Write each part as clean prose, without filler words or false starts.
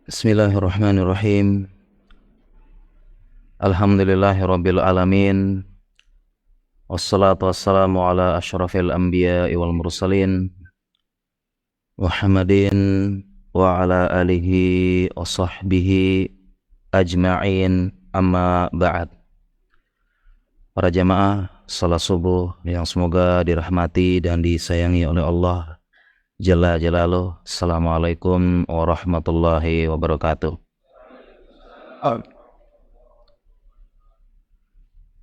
Bismillahirrahmanirrahim. Alhamdulillahirabbil alamin. Wassalatu wassalamu ala asyrafil anbiya'i wal mursalin Muhammadin wa ala alihi wa sahbihi ajma'in, amma ba'd. Para jamaah salat subuh yang semoga dirahmati dan disayangi oleh Allah Jalla Jalaluh. Assalamualaikum warahmatullahi wabarakatuh.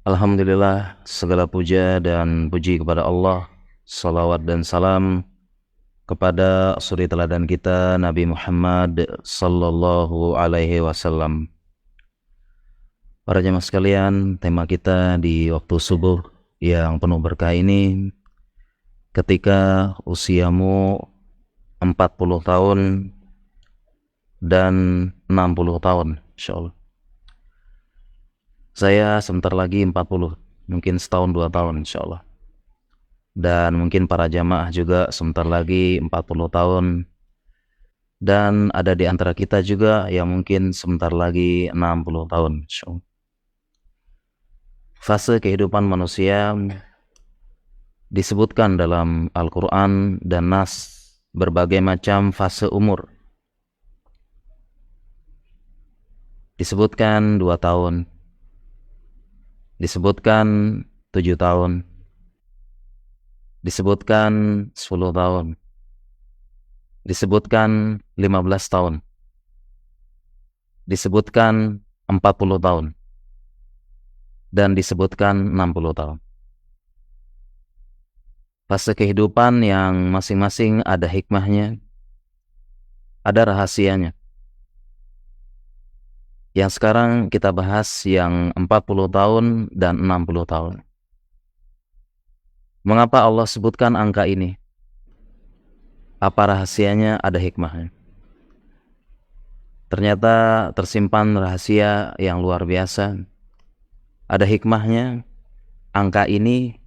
Alhamdulillah, segala puja dan puji kepada Allah. Salawat dan salam kepada suri teladan kita Nabi Muhammad sallallahu alaihi wasallam. Para jemaah sekalian, tema kita di waktu subuh yang penuh berkah ini, ketika usiamu 40 tahun dan 60 tahun, insyaallah. Saya sebentar lagi 40, mungkin setahun 2 tahun insyaallah. Dan mungkin para jamaah juga sebentar lagi 40 tahun. Dan ada di antara kita juga yang mungkin sebentar lagi 60 tahun insyaallah. Fase kehidupan manusia disebutkan dalam Al-Quran dan Nas, berbagai macam fase umur. Disebutkan 2 tahun, disebutkan 7 tahun, disebutkan 10 tahun, disebutkan 15 tahun, disebutkan 40 tahun, dan disebutkan 60 tahun. Fase kehidupan yang masing-masing ada hikmahnya, ada rahasianya. Yang sekarang kita bahas yang 40 tahun dan 60 tahun. Mengapa Allah sebutkan angka ini? Apa rahasianya? Ada hikmahnya. Ternyata tersimpan rahasia yang luar biasa. Ada hikmahnya angka ini.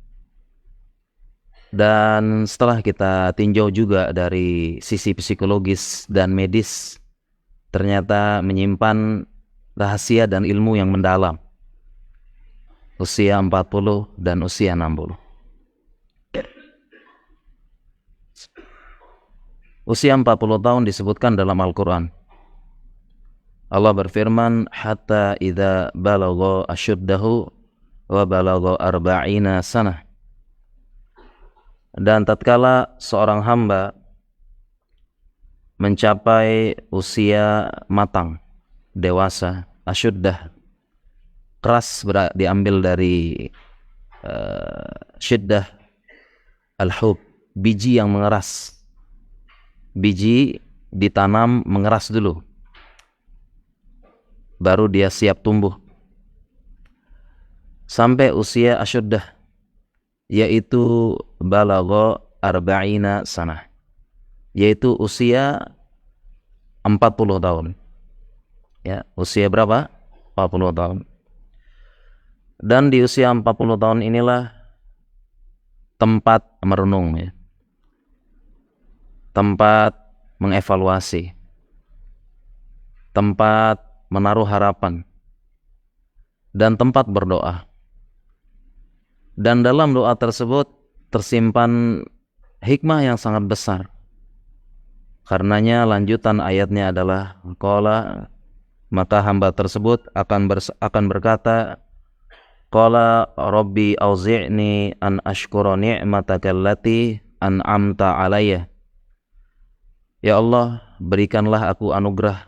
Dan setelah kita tinjau juga dari sisi psikologis dan medis, ternyata menyimpan rahasia dan ilmu yang mendalam. Usia 40 dan usia 60. Usia 40 tahun disebutkan dalam Al-Quran. Allah berfirman, hatta idza balagha asyuddahu wa balagha arba'ina sanah. Dan tatkala seorang hamba mencapai usia matang, dewasa, asyuddah, keras diambil dari syiddah al-hub, biji yang mengeras. Biji ditanam mengeras dulu, baru dia siap tumbuh. Sampai usia asyuddah, yaitu balagha arba'ina sanah, yaitu usia 40 tahun. Ya, usia berapa? 40 tahun. Dan di usia 40 tahun inilah tempat merenung, ya. Tempat mengevaluasi, tempat menaruh harapan, dan tempat berdoa. Dan dalam doa tersebut tersimpan hikmah yang sangat besar. Karenanya lanjutan ayatnya adalah qala, maka hamba tersebut akan berkata, qala rabbi auzi'ni an ashkura ni'mataka allati an'amta alayya. Ya Allah, berikanlah aku anugerah,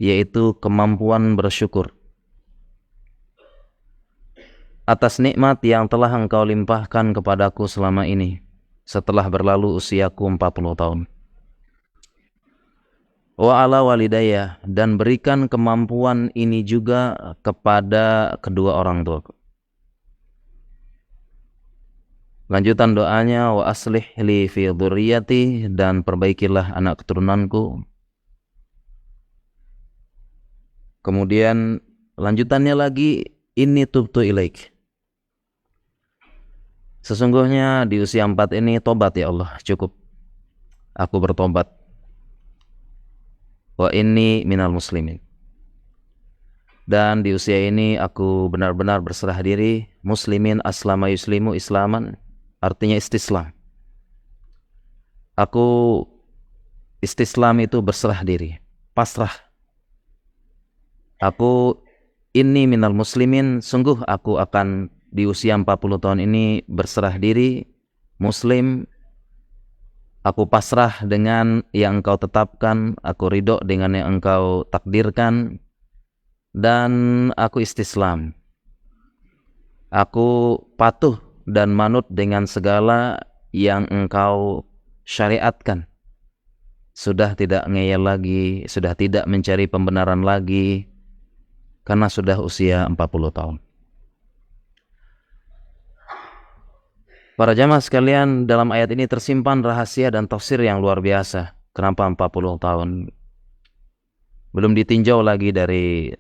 yaitu kemampuan bersyukur atas nikmat yang telah Engkau limpahkan kepadaku selama ini, setelah berlalu usiaku 40 tahun. Wa ala walidayya, dan berikan kemampuan ini juga kepada kedua orang tuaku. Lanjutan doanya, wa aslih li fi dzurriyyati, dan perbaikilah anak keturunanku. Kemudian lanjutannya lagi, inni tubtu ilaik. Sesungguhnya di usia 4 ini tobat ya Allah, cukup. Aku bertobat. wa inni minal muslimin. Dan di usia ini aku benar-benar berserah diri. Muslimin aslama yuslimu islaman, artinya istislam. Aku istislam itu berserah diri, pasrah. Aku inni minal muslimin, sungguh aku akan di usia 40 tahun ini berserah diri, muslim. Aku pasrah dengan yang engkau tetapkan, aku ridho dengan yang engkau takdirkan, dan aku istislam. Aku patuh dan manut dengan segala yang engkau syariatkan. Sudah tidak ngeyel lagi, sudah tidak mencari pembenaran lagi, karena sudah usia 40 tahun. Para jamaah sekalian, dalam ayat ini tersimpan rahasia dan tafsir yang luar biasa. Kenapa 40 tahun? Belum ditinjau lagi dari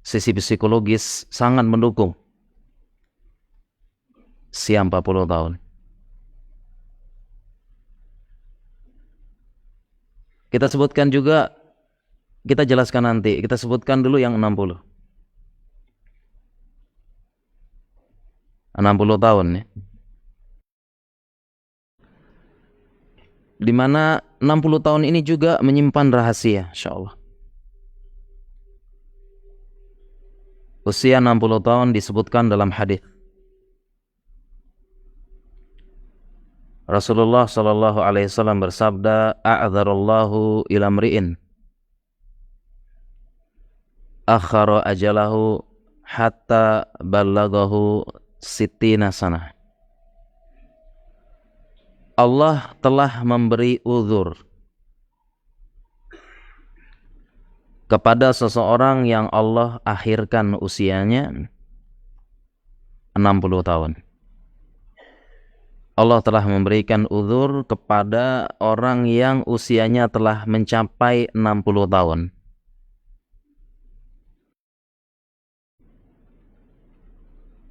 sisi psikologis, sangat mendukung usia 40 tahun. Kita sebutkan juga, kita jelaskan nanti, kita sebutkan dulu yang 60. 60 tahun ya. Di mana 60 tahun ini juga menyimpan rahasia, insyaallah. Usia 60 tahun disebutkan dalam hadis. Rasulullah sallallahu alaihi wasallam bersabda, "A'dzarallahu ila mri'in akhara ajalahu hatta ballagahu sittina sanah." Allah telah memberi uzur kepada seseorang yang Allah akhirkan usianya 60 tahun. Allah telah memberikan uzur kepada orang yang usianya telah mencapai 60 tahun.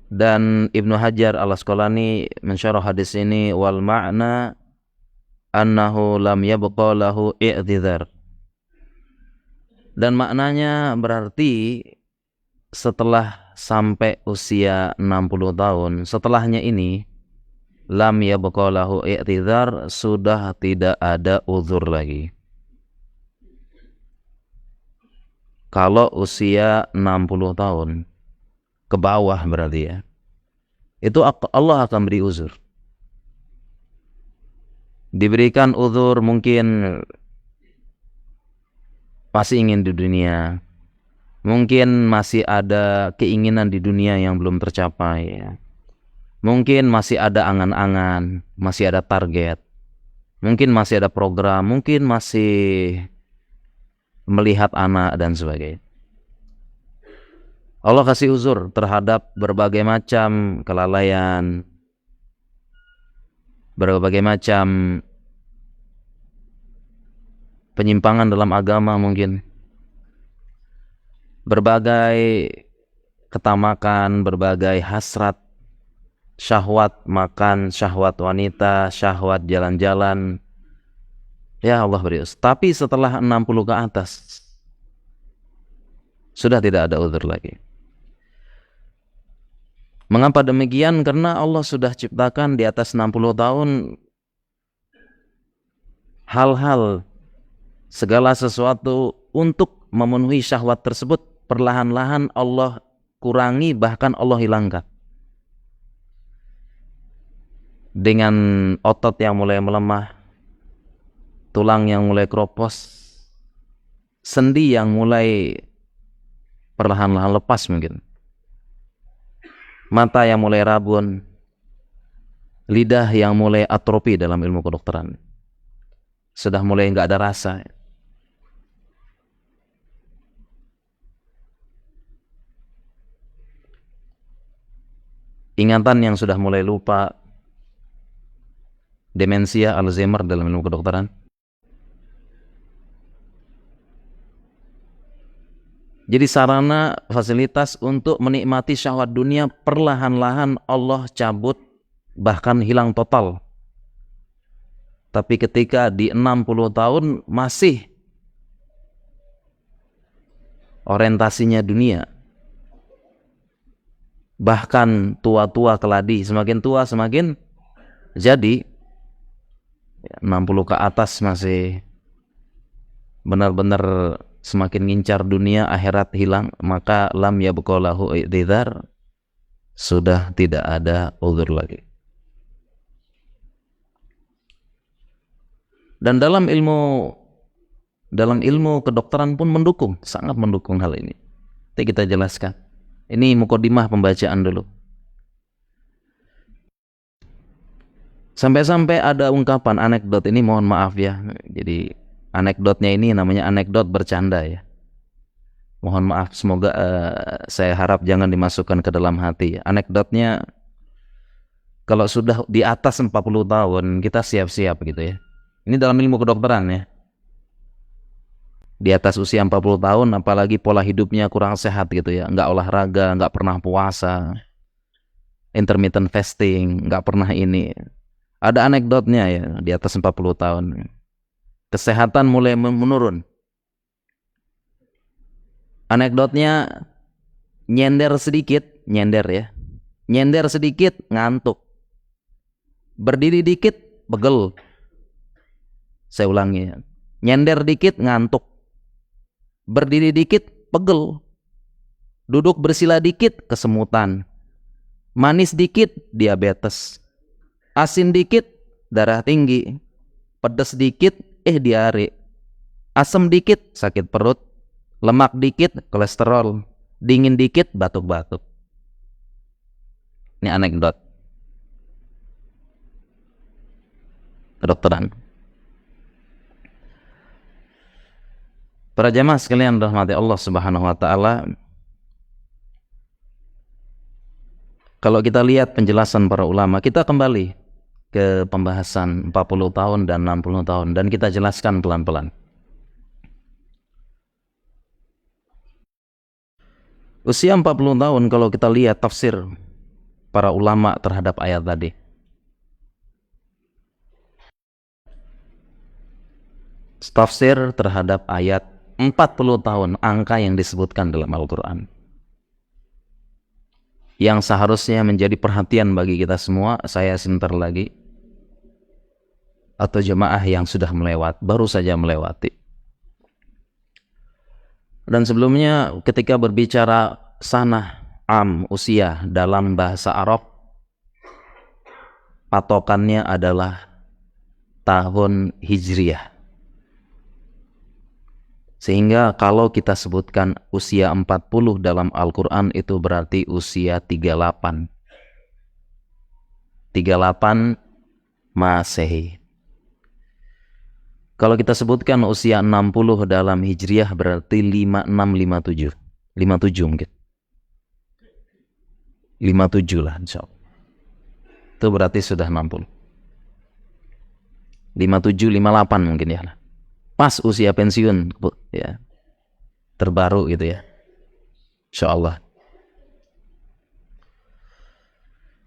Dan Ibnu Hajar al-Asqalani mensyarah hadis ini, wal ma'na annahu lam yabqa lahu i'tizar. Dan maknanya berarti setelah sampai usia 60 tahun, setelahnya ini lam yabqa lahu i'tizar, sudah tidak ada uzur lagi. Kalau usia 60 tahun ke bawah berarti ya, itu Allah akan beri uzur. Diberikan uzur mungkin masih ingin di dunia, mungkin masih ada keinginan di dunia yang belum tercapai ya. Mungkin masih ada angan-angan, masih ada target, mungkin masih ada program, mungkin masih melihat anak dan sebagainya. Allah kasih uzur terhadap berbagai macam kelalaian, berbagai macam penyimpangan dalam agama mungkin, berbagai ketamakan, berbagai hasrat, syahwat makan, syahwat wanita, syahwat jalan-jalan. Ya Allah beri uzur. Tapi setelah 60 ke atas, sudah tidak ada uzur lagi. Mengapa demikian? Karena Allah sudah ciptakan di atas 60 tahun hal-hal, segala sesuatu untuk memenuhi syahwat tersebut, perlahan-lahan Allah kurangi, bahkan Allah hilangkan. Dengan otot yang mulai melemah, tulang yang mulai keropos, sendi yang mulai perlahan-lahan lepas mungkin, mata yang mulai rabun, lidah yang mulai atrofi dalam ilmu kedokteran, sudah mulai nggak ada rasa. Ingatan yang sudah mulai lupa, demensia, Alzheimer dalam ilmu kedokteran. Jadi sarana fasilitas untuk menikmati syahwat dunia perlahan-lahan Allah cabut, bahkan hilang total. Tapi ketika di 60 tahun masih orientasinya dunia. Bahkan tua-tua keladi, semakin tua semakin jadi. 60 ke atas masih benar-benar semakin ngincar dunia, akhirat hilang, maka lam yabqalahu i'tidhar, sudah tidak ada uzur lagi. Dan dalam ilmu kedokteran pun mendukung, sangat mendukung hal ini. Nanti kita jelaskan. Ini mukadimah pembacaan dulu. Sampai-sampai ada ungkapan anekdot ini, mohon maaf ya. Jadi anekdotnya ini namanya anekdot bercanda ya. Mohon maaf, semoga saya harap jangan dimasukkan ke dalam hati. Anekdotnya, kalau sudah di atas 40 tahun kita siap-siap gitu ya. Ini dalam ilmu kedokteran ya. Di atas usia 40 tahun apalagi pola hidupnya kurang sehat gitu ya, nggak olahraga, nggak pernah puasa, intermittent fasting, nggak pernah ini. Ada anekdotnya ya, di atas 40 tahun kesehatan mulai menurun. Anekdotnya, nyender sedikit ngantuk, berdiri dikit pegel. Saya ulangi, nyender dikit ngantuk, berdiri dikit pegel, duduk bersila dikit kesemutan, manis dikit diabetes, asin dikit darah tinggi, pedas dikit diare, asam dikit sakit perut, lemak dikit kolesterol, dingin dikit batuk-batuk. Ini anekdot kedokteran. Para jamaah sekalian rahmati Allah Subhanahu wa taala, kalau kita lihat penjelasan para ulama, kita kembali ke pembahasan 40 tahun dan 60 tahun dan kita jelaskan pelan-pelan. Usia 40 tahun kalau kita lihat tafsir para ulama terhadap ayat tadi. Tafsir terhadap ayat 40 tahun, angka yang disebutkan dalam Al-Quran, yang seharusnya menjadi perhatian bagi kita semua. Saya sebentar lagi, atau jemaah yang sudah baru saja melewati. Dan sebelumnya ketika berbicara sanah usia dalam bahasa Arab, patokannya adalah tahun Hijriah. Sehingga kalau kita sebutkan usia 40 dalam Al-Quran, itu berarti usia 38 Masehi. Kalau kita sebutkan usia 60 dalam Hijriah, berarti 5657 mungkin 57 lah insyaallah. Itu berarti sudah 60, 57, 58 mungkin ya, pas usia pensiun ya, terbaru gitu ya, insyaallah.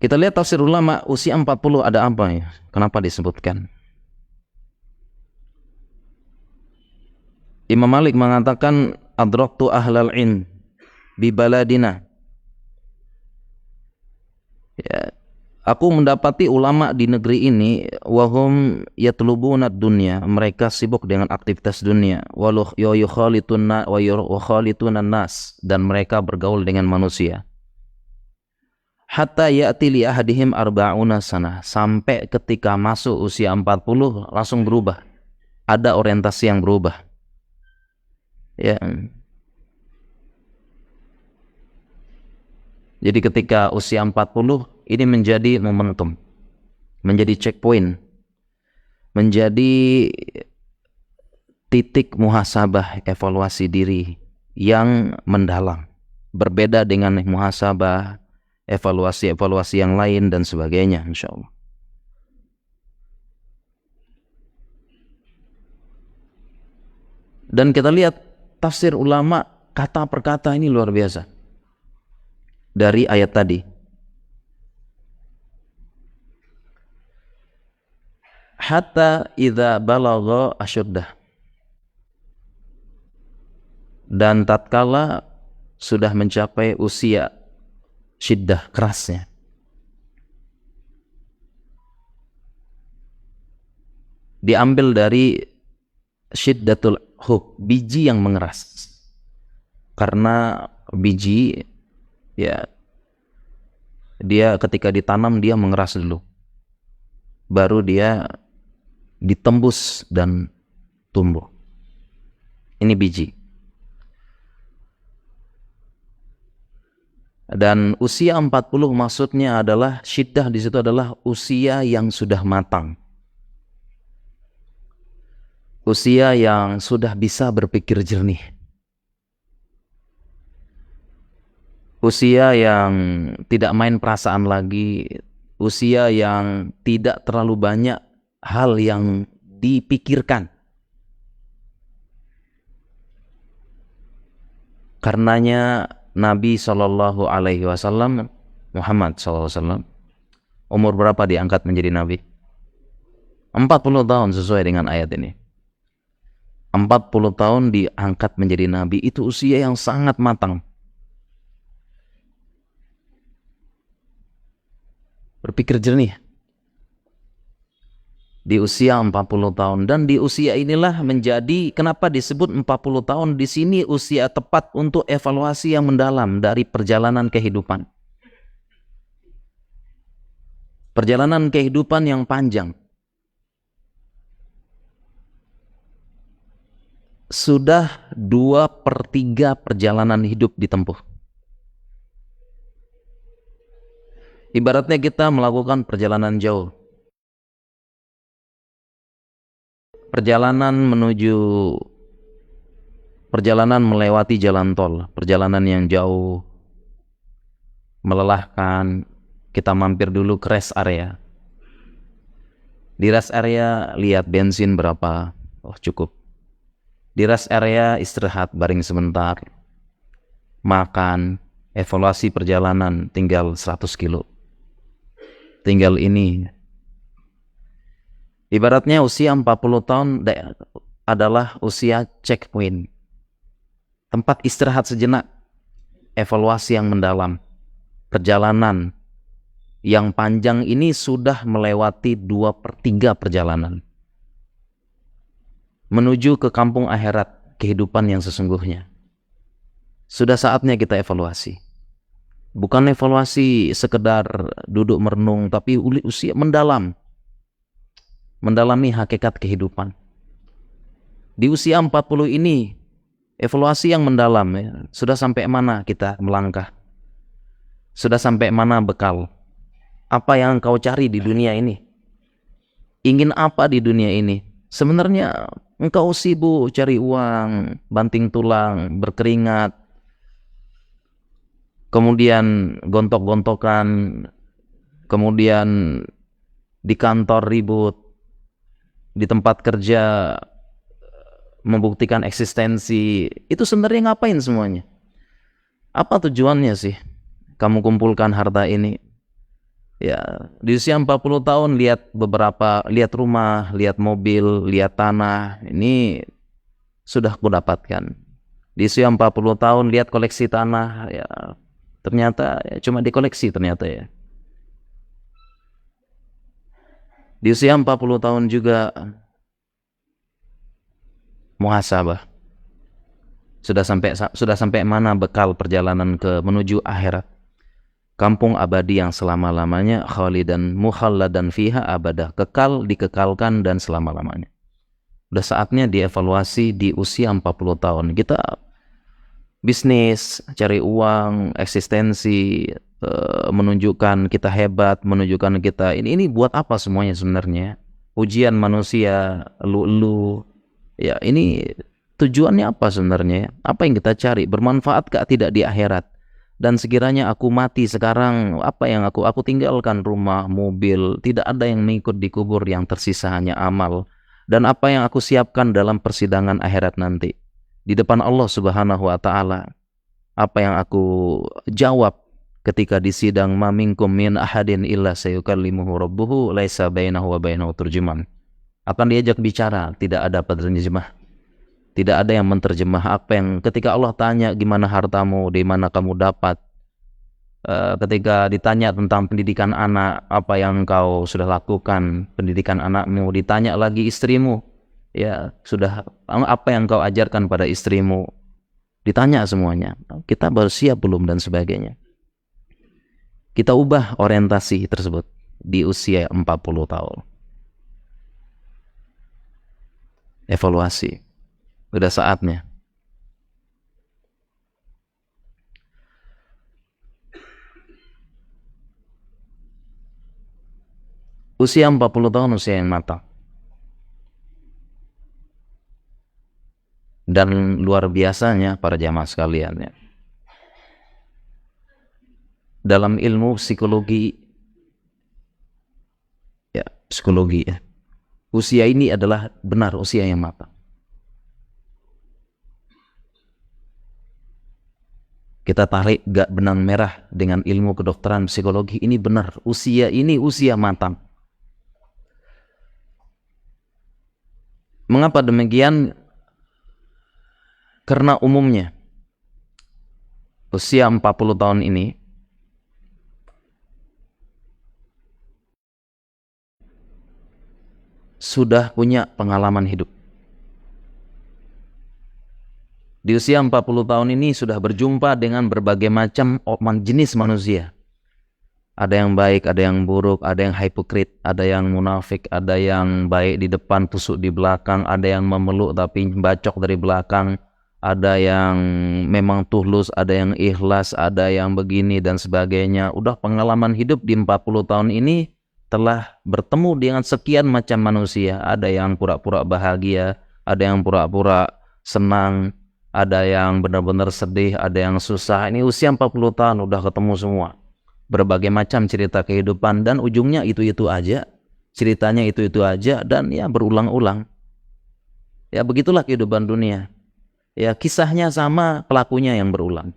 Kita lihat tafsir ulama, usia 40 ada apa ya, kenapa disebutkan. Imam Malik mengatakan, adraktu ahlal ilm bi baladina, ya, aku mendapati ulama di negeri ini, wahum yatlubuna dunya, mereka sibuk dengan aktivitas dunia, waluh yukhalituna wa yukhalituna nas, dan mereka bergaul dengan manusia. Hatta ya'ti li ahadihim arba'una sanah, sampai ketika masuk usia 40 langsung berubah, ada orientasi yang berubah. Ya. Jadi ketika usia 40 ini menjadi momentum, menjadi checkpoint, menjadi titik muhasabah, evaluasi diri yang mendalam, berbeda dengan muhasabah, evaluasi yang lain dan sebagainya, insyaallah. Dan kita lihat tafsir ulama kata per kata ini luar biasa dari ayat tadi. Hatta idza balagha asyuddah, Dan tatkala sudah mencapai usia syiddah kerasnya, diambil dari syiddatul hub, biji yang mengeras. Karena biji, ya, dia ketika ditanam dia mengeras dulu, baru dia ditembus dan tumbuh. Ini biji. Dan usia 40 maksudnya adalah syiddah di situ adalah usia yang sudah matang. Usia yang sudah bisa berpikir jernih. Usia yang tidak main perasaan lagi. Usia yang tidak terlalu banyak hal yang dipikirkan. Karenanya Nabi Shallallahu Alaihi Wasallam, Muhammad SAW, umur berapa diangkat menjadi Nabi? 40 tahun sesuai dengan ayat ini. 40 tahun diangkat menjadi Nabi, itu usia yang sangat matang. Berpikir jernih. Di usia 40 tahun. Dan di usia inilah menjadi, kenapa disebut 40 tahun? Di sini usia tepat untuk evaluasi yang mendalam dari perjalanan kehidupan. Perjalanan kehidupan yang panjang. Sudah 2/3 perjalanan hidup ditempuh. Ibaratnya kita melakukan perjalanan jauh. Perjalanan melewati jalan tol, perjalanan yang jauh, melelahkan. Kita mampir dulu ke rest area. Di rest area lihat bensin berapa, oh cukup. Di rest area istirahat, baring sebentar, makan, evaluasi perjalanan, tinggal 100 kilo. Tinggal ini. Ibaratnya usia 40 tahun adalah usia checkpoint. Tempat istirahat sejenak, evaluasi yang mendalam. Perjalanan yang panjang ini sudah melewati 2/3 perjalanan. Menuju ke kampung akhirat, kehidupan yang sesungguhnya. Sudah saatnya kita evaluasi. Bukan evaluasi sekedar duduk merenung, tapi usia mendalam. Mendalami hakikat kehidupan. Di usia 40 ini, evaluasi yang mendalam, ya. Sudah sampai mana kita melangkah? Sudah sampai mana bekal? Apa yang kau cari di dunia ini? Ingin apa di dunia ini? Sebenarnya engkau sibuk cari uang, banting tulang, berkeringat, kemudian gontok-gontokan, kemudian di kantor ribut, di tempat kerja membuktikan eksistensi. Itu sebenarnya ngapain semuanya? Apa tujuannya sih kamu kumpulkan harta ini? Ya, di usia 40 tahun lihat rumah, lihat mobil, lihat tanah, ini sudah aku dapatkan. Di usia 40 tahun lihat koleksi tanah, ya ternyata ya, cuma dikoleksi ternyata ya. Di usia 40 tahun juga muhasabah. Sudah sampai mana bekal perjalanan menuju akhirat? Kampung abadi yang selama-lamanya, khalidan mukhalladan fiha abadah, kekal, dikekalkan dan selama-lamanya. Udah saatnya dievaluasi di usia 40 tahun. Kita bisnis, cari uang, eksistensi, menunjukkan kita hebat, menunjukkan kita ini buat apa semuanya sebenarnya? Ujian manusia, elu, ya ini tujuannya apa sebenarnya? Apa yang kita cari? Bermanfaat gak tidak di akhirat? Dan sekiranya aku mati sekarang, apa yang aku tinggalkan? Rumah, mobil, tidak ada yang mengikut di kubur, yang tersisa hanya amal. Dan apa yang aku siapkan dalam persidangan akhirat nanti di depan Allah Subhanahu wa taala? Apa yang aku jawab ketika di sidang? Ma minkum min ahadin illa sayukallimuhu rabbuhu laisa bainahu wa bainahu turjuman. Akan diajak bicara, tidak ada penerjemah. Tidak ada yang menerjemah apa yang ketika Allah tanya gimana hartamu, di mana kamu dapat. Ketika ditanya tentang pendidikan anak, apa yang kau sudah lakukan, pendidikan anakmu, ditanya lagi istrimu, ya sudah apa yang kau ajarkan pada istrimu, ditanya semuanya. Kita baru siap belum dan sebagainya. Kita ubah orientasi tersebut di usia 40 tahun. Evaluasi. Udah saatnya. Usia 40 tahun usia yang matang. Dan luar biasanya para jamaah sekalian ya. Dalam ilmu psikologi ya, usia ini adalah benar usia yang matang. Kita tarik gak benang merah dengan ilmu kedokteran psikologi, ini benar usia ini usia matang. Mengapa demikian? Karena umumnya usia 40 tahun ini sudah punya pengalaman hidup. Di usia 40 tahun ini sudah berjumpa dengan berbagai macam jenis manusia. Ada yang baik, ada yang buruk, ada yang hipokrit, ada yang munafik, ada yang baik di depan, tusuk di belakang, ada yang memeluk tapi bacok dari belakang, ada yang memang tulus, ada yang ikhlas, ada yang begini dan sebagainya. Udah pengalaman hidup di 40 tahun ini telah bertemu dengan sekian macam manusia. Ada yang pura-pura bahagia, ada yang pura-pura senang, ada yang benar-benar sedih, ada yang susah. Ini usia 40 tahun udah ketemu semua. Berbagai macam cerita kehidupan dan ujungnya itu-itu aja. Ceritanya itu-itu aja dan ya berulang-ulang. Ya begitulah kehidupan dunia. Ya kisahnya sama, pelakunya yang berulang.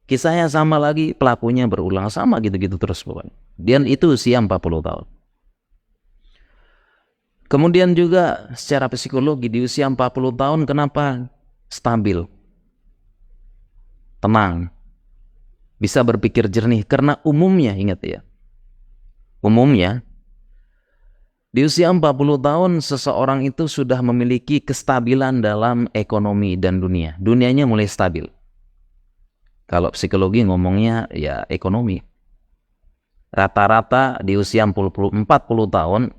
Kisahnya sama lagi, pelakunya berulang. Sama gitu-gitu terus pokoknya. Dan itu usia 40 tahun. Kemudian juga secara psikologi di usia 40 tahun kenapa stabil? Tenang. Bisa berpikir jernih karena umumnya, ingat ya, umumnya di usia 40 tahun seseorang itu sudah memiliki kestabilan dalam ekonomi dan dunia. Dunianya mulai stabil. Kalau psikologi ngomongnya ya ekonomi. Rata-rata di usia 40 tahun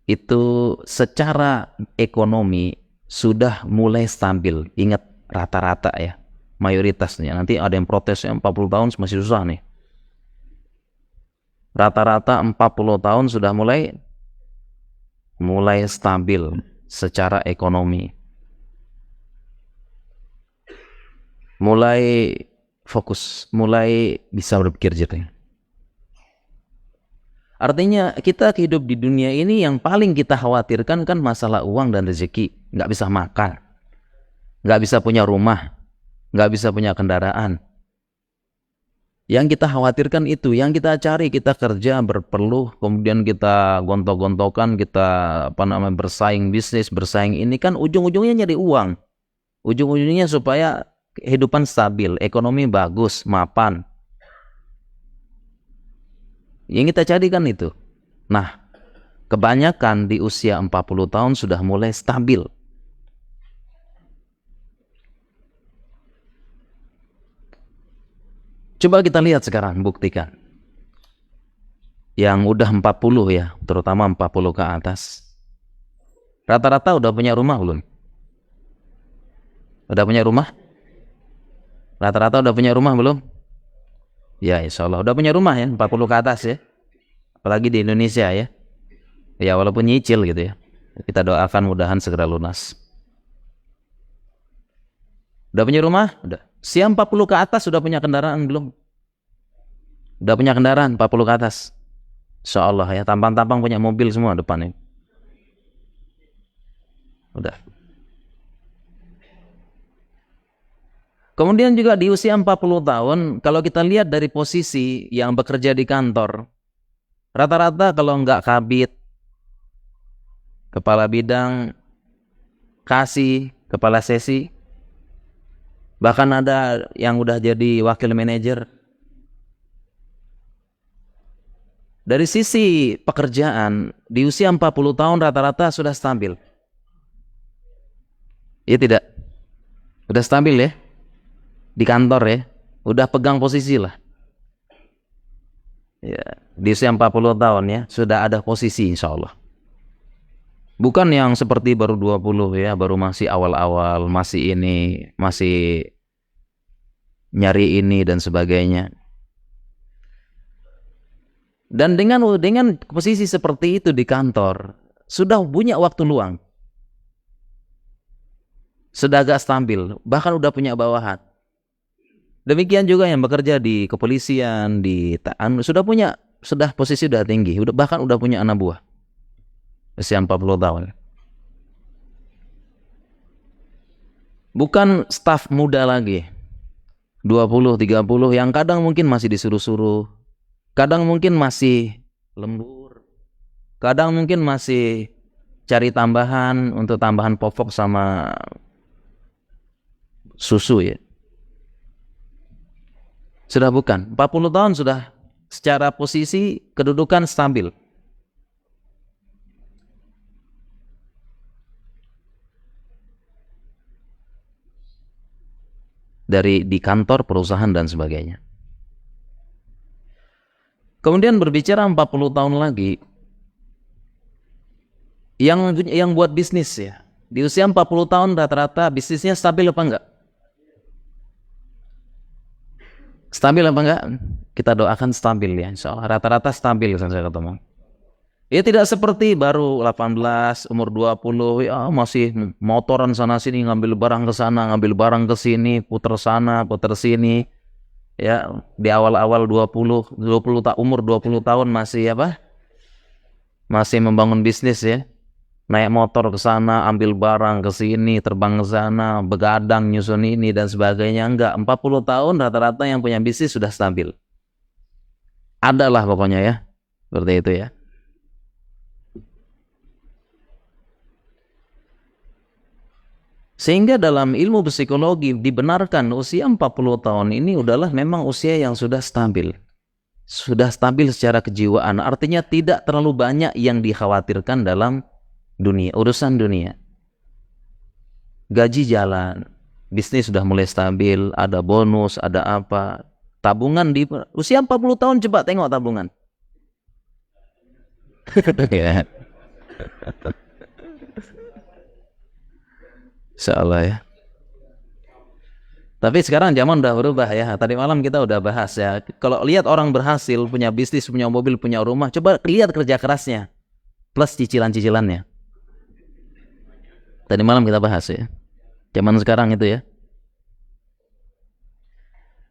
itu secara ekonomi sudah mulai stabil. Ingat rata-rata ya. Mayoritasnya, nanti ada yang protes 40 tahun masih susah nih. Rata-rata 40 tahun sudah mulai stabil secara ekonomi. Mulai fokus, mulai bisa berpikir jernih. Artinya kita hidup di dunia ini yang paling kita khawatirkan kan masalah uang dan rezeki. Nggak bisa makan, nggak bisa punya rumah, nggak bisa punya kendaraan. Yang kita khawatirkan itu, yang kita cari, kita kerja berpeluh, kemudian kita gontok-gontokan, kita bersaing bisnis, bersaing ini kan ujung-ujungnya nyari uang. Ujung-ujungnya supaya kehidupan stabil, ekonomi bagus, mapan. Yang kita cari kan itu. Nah, kebanyakan di usia 40 tahun sudah mulai stabil. Coba kita lihat sekarang, buktikan. Yang udah 40 ya, terutama 40 ke atas. Rata-rata udah punya rumah belum? Udah punya rumah? Rata-rata udah punya rumah belum? Ya insya Allah udah punya rumah ya, 40 ke atas ya. Apalagi di Indonesia ya. Ya walaupun nyicil gitu ya. Kita doakan mudahan segera lunas. Udah punya rumah? Udah. Siap 40 ke atas sudah punya kendaraan belum? Udah punya kendaraan 40 ke atas. Insya Allah ya, tampang-tampang punya mobil semua depannya. Udah. Kemudian juga di usia 40 tahun, kalau kita lihat dari posisi yang bekerja di kantor, rata-rata kalau nggak kabit, kepala bidang, kasih, kepala sesi, bahkan ada yang udah jadi wakil manajer. Dari sisi pekerjaan, di usia 40 tahun rata-rata sudah stabil. Iya tidak? Udah stabil ya? Di kantor ya? Udah pegang posisi lah. Ya, di usia 40 tahun ya, sudah ada posisi insya Allah. Bukan yang seperti baru 20 ya, baru masih awal-awal, masih ini, masih nyari ini dan sebagainya. Dan dengan posisi seperti itu di kantor, sudah punya waktu luang. Sudah agak stabil, bahkan udah punya bawahan. Demikian juga yang bekerja di kepolisian, sudah posisi sudah tinggi, bahkan udah punya anak buah. Usia 40 tahun. Bukan staf muda lagi. 20, 30 yang kadang mungkin masih disuruh-suruh. Kadang mungkin masih lembur. Kadang mungkin masih cari tambahan untuk tambahan popok sama susu ya. Sudah bukan. 40 tahun sudah secara posisi kedudukan stabil. Di kantor, perusahaan dan sebagainya. Kemudian berbicara 40 tahun lagi, yang buat bisnis ya, di usia 40 tahun rata-rata bisnisnya stabil apa enggak? Stabil apa enggak? Kita doakan stabil ya, insya Allah. Rata-rata stabil saya ketemu. Ya tidak seperti baru 18, umur 20, ya masih motoran sana sini, ngambil barang ke sana, ngambil barang ke sini, puter sana, puter sini. Ya, di awal-awal 20 umur 20 tahun masih apa? Masih membangun bisnis ya. Naik motor ke sana, ambil barang ke sini, terbang ke sana, begadang nyusun ini dan sebagainya. Enggak, 40 tahun rata-rata yang punya bisnis sudah stabil. Adalah pokoknya ya. Seperti itu ya. Sehingga dalam ilmu psikologi dibenarkan usia 40 tahun ini udahlah memang usia yang sudah stabil. Sudah stabil secara kejiwaan. Artinya tidak terlalu banyak yang dikhawatirkan dalam urusan dunia. Gaji jalan, bisnis sudah mulai stabil, ada bonus, ada apa. Tabungan di usia 40 tahun, coba tengok tabungan. Insyaallah ya. Tapi sekarang zaman udah berubah ya. Tadi malam kita udah bahas ya. Kalau lihat orang berhasil, punya bisnis, punya mobil, punya rumah, coba lihat kerja kerasnya plus cicilan-cicilannya. Tadi malam kita bahas ya. Zaman sekarang itu ya.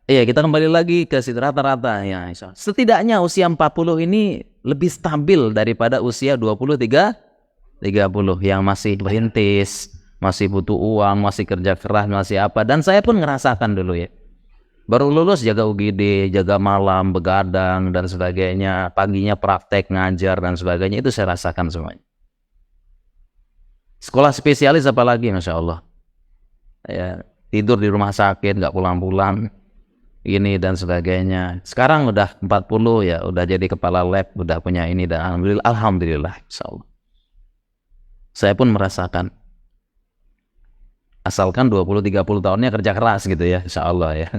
Iya, kita kembali lagi ke rata-rata ya. Setidaknya usia 40 ini lebih stabil daripada usia 23, 30 yang masih berintis, masih butuh uang, masih kerja keras, masih apa. Dan saya pun ngerasakan dulu ya. Baru lulus jaga UGD, jaga malam, begadang dan sebagainya. Paginya praktek, ngajar dan sebagainya. Itu saya rasakan semuanya. Sekolah spesialis apalagi, Masya Allah. Ya, tidur di rumah sakit, nggak pulang-pulang. Ini dan sebagainya. Sekarang udah 40 ya, udah jadi kepala lab, udah punya ini dan alhamdulillah, Insya Allah. Saya pun merasakan. Asalkan 20-30 tahunnya kerja keras gitu ya, Insya Allah ya.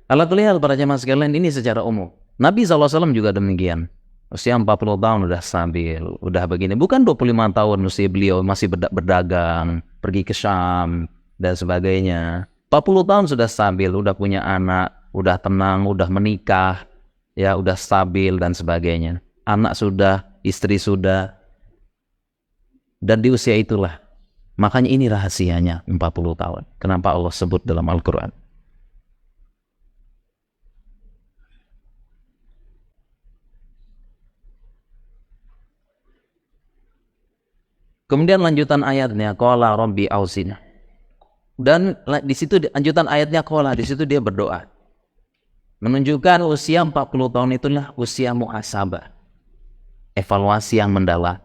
Alhamdulillah para jemaah sekalian, ini secara umum. Nabi SAW juga demikian. Usia 40 tahun udah stabil, udah begini. Bukan 25 tahun mesti beliau masih berdagang, pergi ke Syam dan sebagainya. 40 tahun sudah stabil, udah punya anak, udah tenang, udah menikah, ya udah stabil dan sebagainya. Anak sudah, istri sudah. Dan di usia itulah. Makanya ini rahasianya 40 tahun. Kenapa Allah sebut dalam Al-Quran. Kemudian lanjutan ayatnya, qala rabbi ausina. Dan di situ lanjutan ayatnya qala, di situ dia berdoa. Menunjukkan usia 40 tahun itulah usia muhasabah. Evaluasi yang mendalam.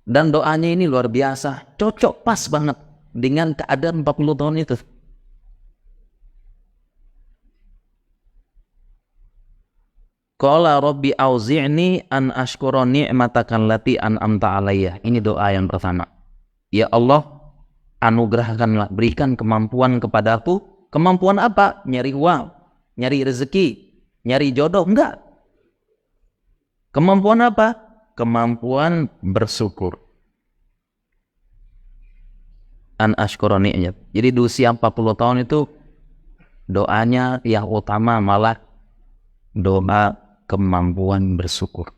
Dan doanya ini luar biasa, cocok pas banget dengan keadaan 40 tahun itu. Qala rabbi auzi'ni an ashkura ni'mataka allati an'amta alayya. Ini doa yang pertama. Ya Allah, anugerahkanlah, berikan kemampuan kepadaku. Kemampuan apa? Nyari uang, nyari rezeki, nyari jodoh? Enggak. Kemampuan apa? Kemampuan bersyukur. An ashkura ni'mat. Jadi di usia 40 tahun itu doanya yang utama malah doa kemampuan bersyukur.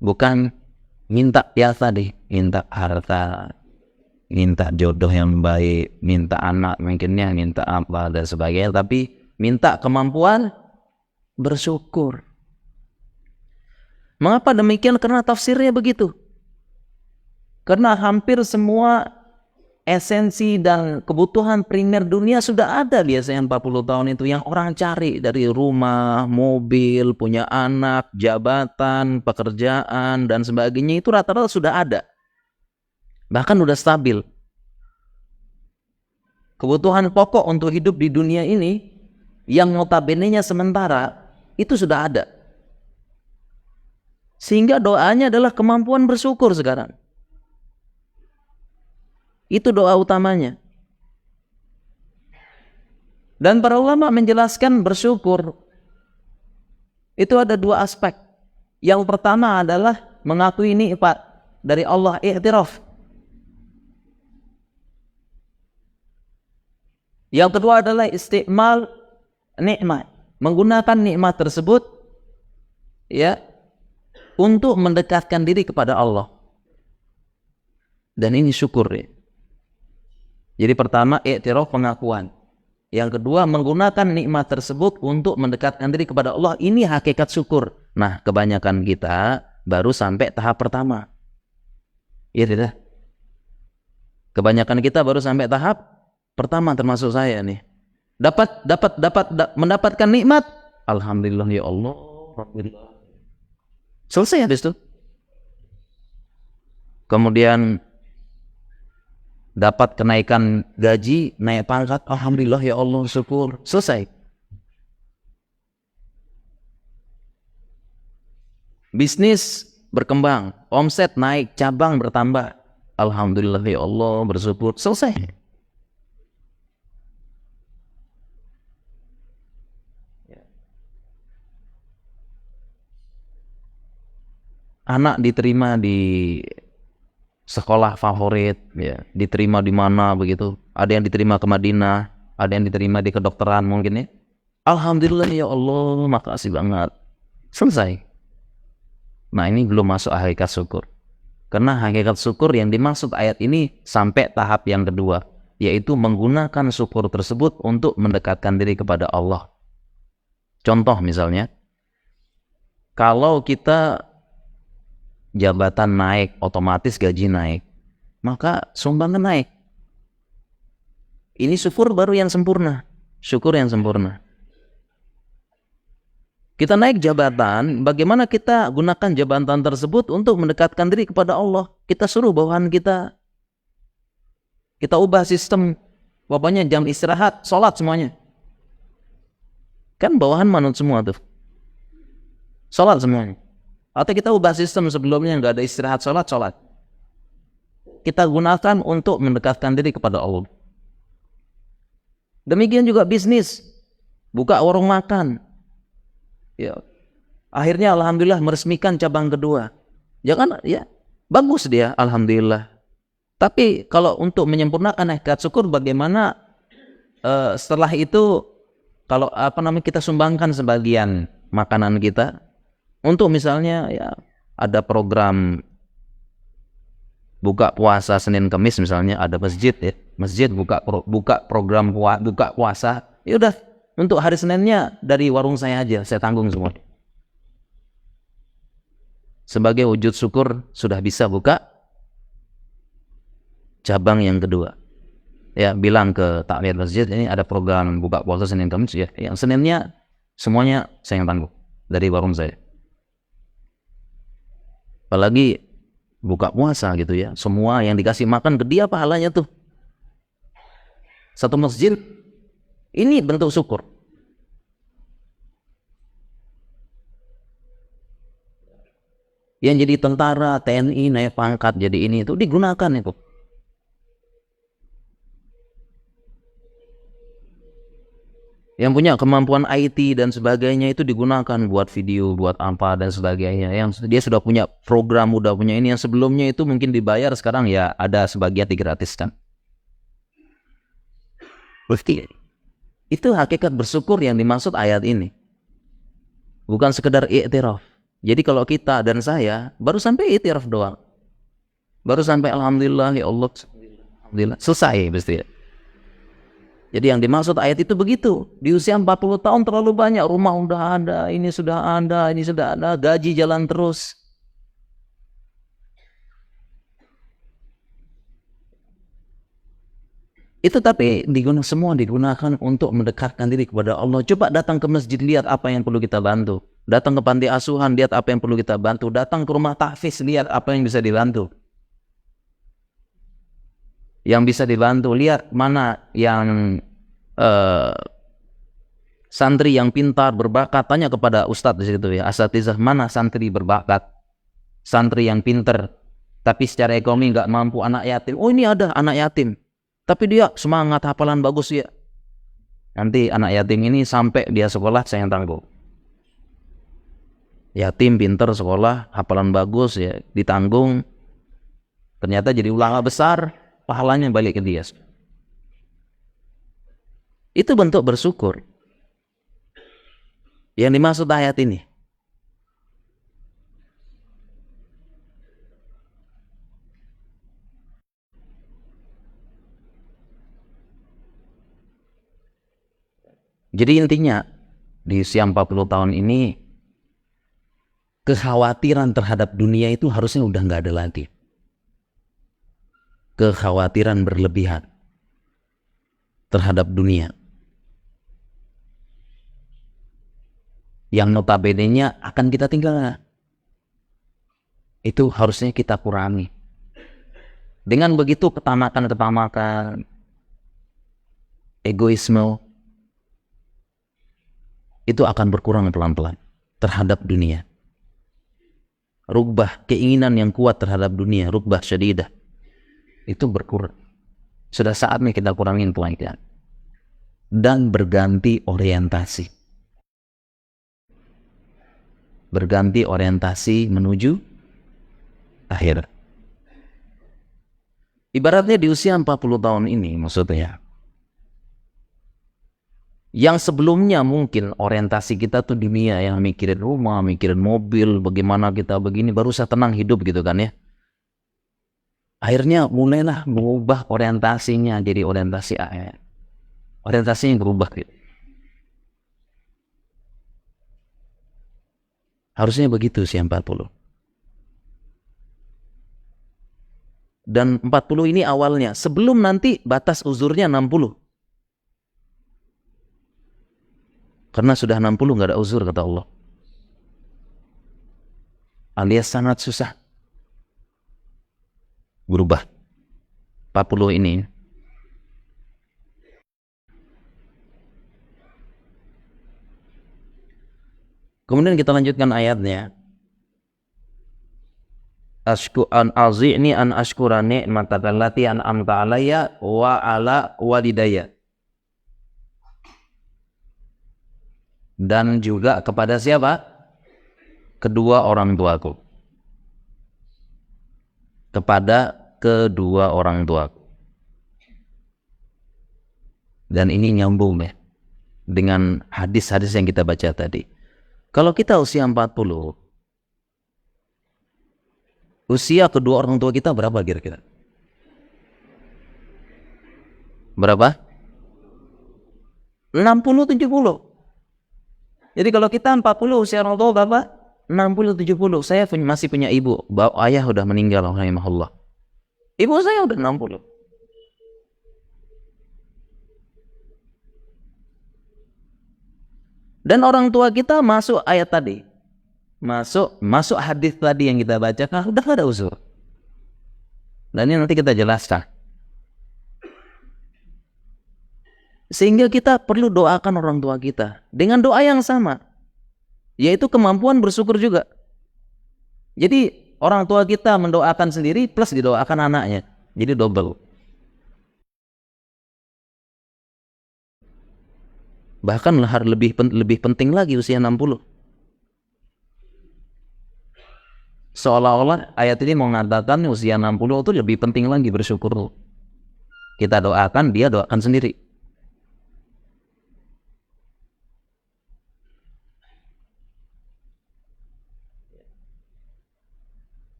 Bukan minta biasa deh, minta harta, minta jodoh yang baik, minta anak mungkinnya, minta apa dan sebagainya, tapi minta kemampuan bersyukur. Mengapa demikian? Karena tafsirnya begitu. Karena hampir semua esensi dan kebutuhan primer dunia sudah ada biasanya 40 tahun itu yang orang cari, dari rumah, mobil, punya anak, jabatan, pekerjaan dan sebagainya, itu rata-rata sudah ada. Bahkan sudah stabil. Kebutuhan pokok untuk hidup di dunia ini yang notabene-nya sementara itu sudah ada. Sehingga doanya adalah kemampuan bersyukur sekarang. Itu doa utamanya. Dan para ulama menjelaskan bersyukur itu ada dua aspek. Yang pertama adalah mengakui nikmat dari Allah, i'tiraf. Yang kedua adalah istimal nikmat, menggunakan nikmat tersebut ya untuk mendekatkan diri kepada Allah. Dan ini syukur ya. Jadi pertama i'tiraf, pengakuan. Yang kedua menggunakan nikmat tersebut untuk mendekatkan diri kepada Allah. Ini hakikat syukur. Nah, kebanyakan kita baru sampai tahap pertama. Iya tidak? Kebanyakan kita baru sampai tahap pertama, termasuk saya nih. Mendapatkan nikmat, alhamdulillah ya Allah. Alhamdulillah. Selesai habis itu. Kemudian dapat kenaikan gaji, naik pangkat, alhamdulillah ya Allah, syukur. Selesai. Bisnis berkembang, omset naik, cabang bertambah, alhamdulillah ya Allah, bersyukur. Selesai. Anak diterima di sekolah favorit, ya, diterima di mana begitu. Ada yang diterima ke Madinah, ada yang diterima di kedokteran mungkin ya. Alhamdulillah ya Allah, makasih banget. Selesai. Nah, ini belum masuk hakikat syukur. Karena hakikat syukur yang dimaksud ayat ini sampai tahap yang kedua, yaitu menggunakan syukur tersebut untuk mendekatkan diri kepada Allah. Contoh misalnya, kalau kita jabatan naik, otomatis gaji naik, maka sumbangan naik. Ini syukur baru yang sempurna, syukur yang sempurna. Kita naik jabatan, bagaimana kita gunakan jabatan tersebut untuk mendekatkan diri kepada Allah? Kita suruh bawahan kita ubah sistem, pokoknya jam istirahat, sholat semuanya. Kan bawahan manut semua tuh, sholat semuanya. Atau kita ubah sistem sebelumnya nggak ada istirahat, sholat. Kita gunakan untuk mendekatkan diri kepada Allah. Demikian juga bisnis, buka warung makan. Ya, akhirnya alhamdulillah meresmikan cabang kedua. Jangan ya, bagus dia, alhamdulillah. Tapi kalau untuk menyempurnakan hakikat syukur, bagaimana setelah itu kalau kita sumbangkan sebagian makanan kita untuk misalnya ya ada program buka puasa Senin Kamis misalnya, ada masjid ya, masjid buka program buka puasa, ya udah untuk hari Seninnya dari warung saya aja, saya tanggung semua. Sebagai wujud syukur sudah bisa buka cabang yang kedua. Ya, bilang ke takmir masjid, ini ada program buka puasa Senin Kamis ya, yang Seninnya Semuanya saya yang tanggung dari warung saya. Apalagi buka puasa gitu ya, semua yang dikasih makan ke dia pahalanya tuh. Satu masjid, ini bentuk syukur. Yang jadi tentara, TNI, naik pangkat, jadi ini itu digunakan itu. Yang punya kemampuan IT dan sebagainya itu digunakan buat video, buat apa dan sebagainya. Yang dia sudah punya program, udah punya ini. Yang sebelumnya itu mungkin dibayar, sekarang ya ada sebagian digratiskan. Berarti itu hakikat bersyukur yang dimaksud ayat ini. Bukan sekedar i'tiraf. Jadi kalau kita dan saya baru sampai i'tiraf doang. Baru sampai alhamdulillah ya Allah. Alhamdulillah. Selesai pasti ya. Jadi yang dimaksud ayat itu begitu. Di usia 40 tahun terlalu banyak. Rumah udah ada, ini sudah ada, ini sudah ada. Gaji jalan terus. Itu tapi semua digunakan untuk mendekatkan diri kepada Allah. Coba datang ke masjid, lihat apa yang perlu kita bantu. Datang ke panti asuhan, lihat apa yang perlu kita bantu. Datang ke rumah tahfiz, lihat apa yang bisa dibantu. Yang bisa dibantu, lihat mana yang santri yang pintar, berbakat. Tanya kepada ustadz di situ ya, asatizah, mana santri berbakat, santri yang pintar, tapi secara ekonomi nggak mampu, anak yatim. Oh ini ada anak yatim, tapi dia semangat, hafalan bagus ya. Nanti anak yatim ini sampai dia sekolah saya yang tanggung. Yatim pintar sekolah, hafalan bagus ya, ditanggung. Ternyata jadi ulama besar, pahalanya balik ke dia. Itu bentuk bersyukur yang dimaksud ayat ini. Jadi intinya di usia 40 tahun ini kekhawatiran terhadap dunia itu harusnya udah nggak ada lagi. Kekhawatiran berlebihan terhadap dunia yang notabene-nya akan kita tinggal, itu harusnya kita kurangi. Dengan begitu ketamakan, egoisme itu akan berkurang pelan-pelan terhadap dunia. Rugbah, keinginan yang kuat terhadap dunia, rugbah syadidah, itu berkurang. Sudah saatnya kita kurangin pelan-pelan dan berganti orientasi. Berganti orientasi menuju akhir. Ibaratnya di usia 40 tahun ini maksudnya, yang sebelumnya mungkin orientasi kita tuh dunia, yang mikirin rumah, mikirin mobil, bagaimana kita begini, baru saya tenang hidup gitu kan ya. Akhirnya mulailah mengubah orientasinya jadi orientasi akhir. Orientasinya berubah gitu. Harusnya begitu sih 40. Dan 40 ini awalnya, sebelum nanti batas uzurnya 60. Karena sudah 60 nggak ada uzur kata Allah. Alias sangat susah berubah. 40 ini. Kemudian kita lanjutkan ayatnya. An azi'ni an ashkura ni'mataka allati an'amta alayya wa ala walidayya. Dan juga kepada siapa? Kedua orang tuaku. Kepada kedua orang tuaku. Dan ini nyambung ya dengan hadis-hadis yang kita baca tadi. Kalau kita usia 40, usia kedua orang tua kita berapa kira-kira? Berapa? 60, 70. Jadi kalau kita 40 usia orang tua berapa? 60, 70. Saya masih punya ibu. Ayah udah meninggal rahimahullah. Ibu saya udah 60. Dan orang tua kita masuk ayat tadi, masuk hadis tadi yang kita bacakan, udah gak ada uzur. Dan ini nanti kita jelaskan. Sehingga kita perlu doakan orang tua kita dengan doa yang sama, yaitu kemampuan bersyukur juga. Jadi orang tua kita mendoakan sendiri plus didoakan anaknya, jadi double. Bahkan lebih penting lagi usia 60. Seolah-olah ayat ini mengatakan usia 60 itu lebih penting lagi bersyukur. Kita doakan, dia doakan sendiri.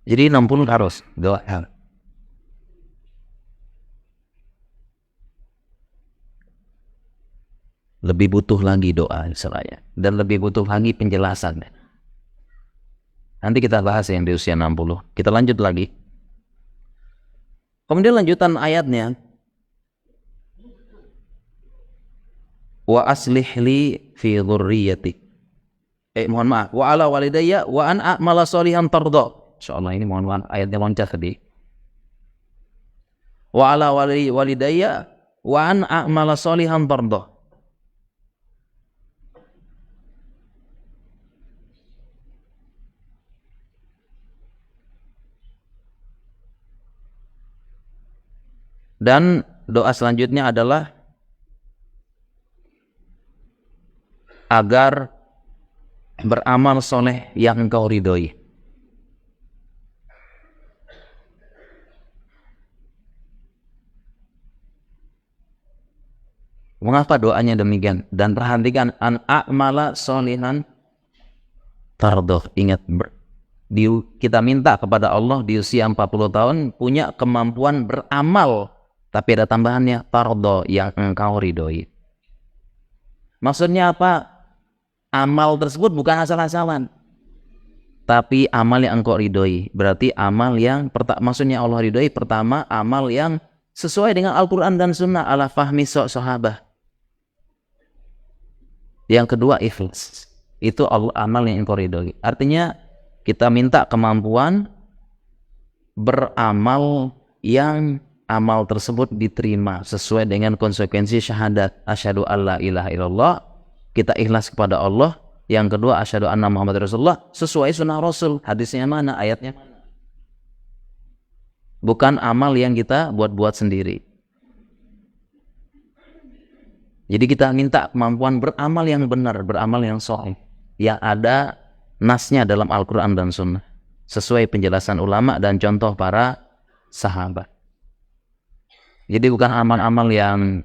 Jadi 60 harus doa. Lebih butuh lagi doa istilahnya, dan lebih butuh lagi penjelasan. Nanti kita bahas yang di usia 60. Kita lanjut lagi. Kemudian lanjutan ayatnya, wa aslih li fi dzurriyyati. Mohon maaf, wa ala walidayya wa an a'mala sholihan tardha. Insyaallah ini mohon maaf ayatnya loncat tadi. Wa ala walidayya wa an a'mala sholihan tardha. Dan doa selanjutnya adalah agar beramal soleh yang engkau ridhoi. Mengapa doanya demikian? Dan perhatikan, an a'mala sholihan tardha. Ingat, kita minta kepada Allah di usia 40 tahun punya kemampuan beramal, tapi ada tambahannya, tardha, yang engkau ridhoi. Maksudnya apa? Amal tersebut bukan asal-asalan, tapi amal yang engkau ridhoi. Berarti amal yang maksudnya Allah ridhoi, pertama amal yang sesuai dengan Al-Quran dan Sunnah ala fahmi sahabah. Yang kedua ikhlas. Itu amal yang engkau ridhoi. Artinya kita minta kemampuan beramal yang amal tersebut diterima sesuai dengan konsekuensi syahadat asyhadu alla ilaha illallah, kita ikhlas kepada Allah. Yang kedua asyhadu anna Muhammad Rasulullah, sesuai sunnah Rasul. Hadisnya mana, ayatnya mana, bukan amal yang kita buat-buat sendiri. Jadi kita minta kemampuan beramal yang benar, beramal yang sahih, yang ada nasnya dalam Al-Quran dan Sunnah, sesuai penjelasan ulama dan contoh para sahabat. Jadi bukan amal-amal yang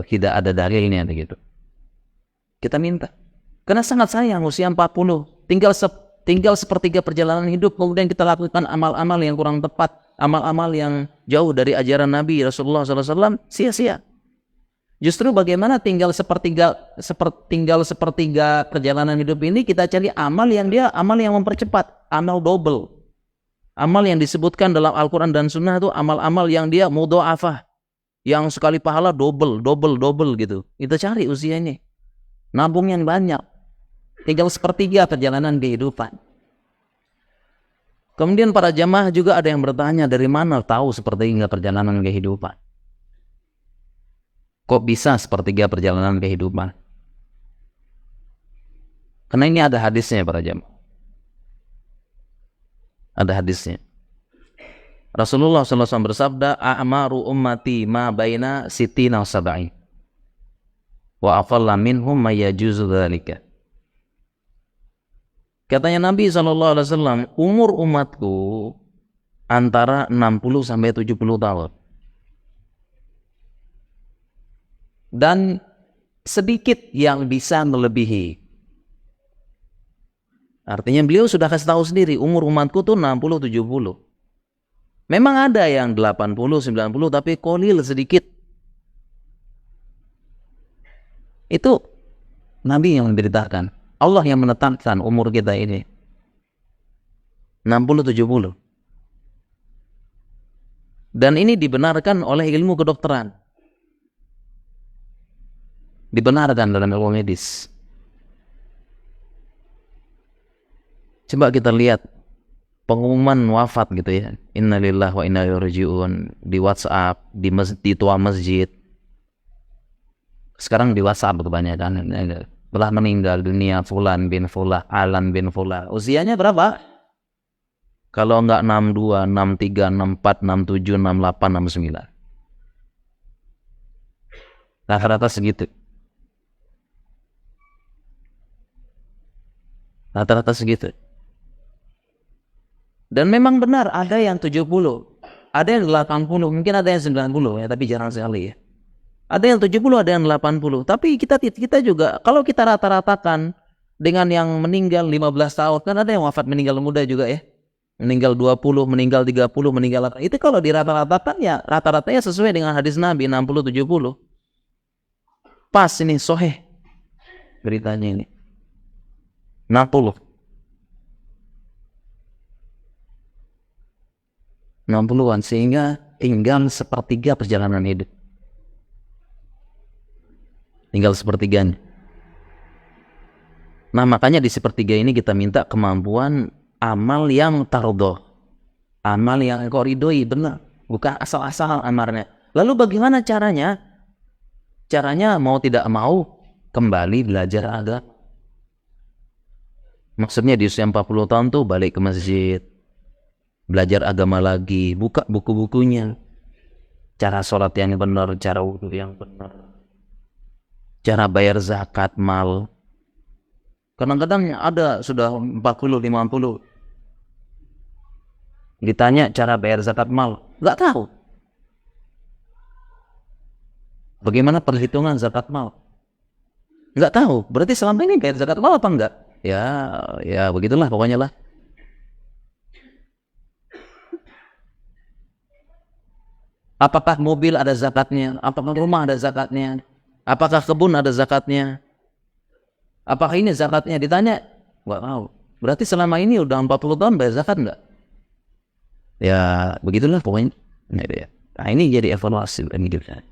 tidak ada dalilnya begitu. Kita minta. Karena sangat sayang usia 40, tinggal sepertiga perjalanan hidup, kemudian kita lakukan amal-amal yang kurang tepat, amal-amal yang jauh dari ajaran Nabi Rasulullah SAW, sia-sia. Justru bagaimana tinggal sepertiga perjalanan hidup ini kita cari amal yang mempercepat, amal double. Amal yang disebutkan dalam Al-Quran dan Sunnah itu amal-amal yang dia mudha'afah, yang sekali pahala double gitu. Kita cari usianya, nabung yang banyak, tinggal sepertiga perjalanan kehidupan. Kemudian para jamaah juga ada yang bertanya, dari mana tahu sepertiga perjalanan kehidupan? Kok bisa sepertiga perjalanan kehidupan? Karena ini ada hadisnya para jamaah. Ada hadisnya. Rasulullah SAW bersabda, a'maru ummati ma baina sitina wa sab'in. Wa afalla minhum ma yajuzu dzalika. Katanya Nabi SAW, umur umatku antara 60 sampai 70 tahun. Dan sedikit yang bisa melebihi. Artinya beliau sudah kasih tahu sendiri, umur umatku tuh 60-70. Memang ada yang 80-90, tapi qalil sedikit. Itu Nabi yang memberitakan. Allah yang menetapkan umur kita ini 60-70. Dan ini dibenarkan oleh ilmu kedokteran. dibenarkan dalam ilmu medis. Coba kita lihat pengumuman wafat gitu ya, innalillahi wa inna ilaihi raji'un, di WhatsApp, di tua masjid. Sekarang di WhatsApp kebanyakan, telah meninggal dunia Fulan bin Fulan, Alan bin Fulan. Usianya berapa? Kalau enggak 62, 63, 64, 67, 68, 69. Rata-rata segitu. Rata-rata segitu. Dan memang benar ada yang 70, ada yang 80, mungkin ada yang 90 ya, tapi jarang sekali ya. Ada yang 70, ada yang 80. Tapi kita juga kalau kita rata-ratakan dengan yang meninggal 15 tahun, kan ada yang wafat meninggal muda juga ya. Meninggal 20, meninggal 30, meninggal 8. Itu kalau dirata-ratakan ya rata-ratanya sesuai dengan hadis Nabi 60 70. Pas ini sahih beritanya ini. 60-an, sehingga tinggal sepertiga perjalanan hidup. Tinggal sepertiganya. Nah, makanya di sepertiga ini kita minta kemampuan amal yang tardoh. Amal yang kau ridhoi, benar. Bukan asal-asal amarnya. Lalu bagaimana caranya? Caranya mau tidak mau kembali belajar agama. Maksudnya di usia 40 tahun tuh balik ke masjid, belajar agama lagi, buka buku-bukunya, cara sholat yang benar, cara wudhu yang benar, cara bayar zakat mal. Kadang-kadang ada sudah 40, 50, ditanya cara bayar zakat mal, nggak tahu. Bagaimana perhitungan zakat mal? Nggak tahu. Berarti selama ini bayar zakat mal apa enggak? Ya begitulah pokoknya lah. Apakah mobil ada zakatnya? Apakah rumah ada zakatnya? Apakah kebun ada zakatnya? Apakah ini zakatnya? Ditanya, nggak tahu. Berarti selama ini udah 40 tahun bayar zakat enggak? Ya begitulah pokoknya. Nah ini jadi evaluasi hidupnya.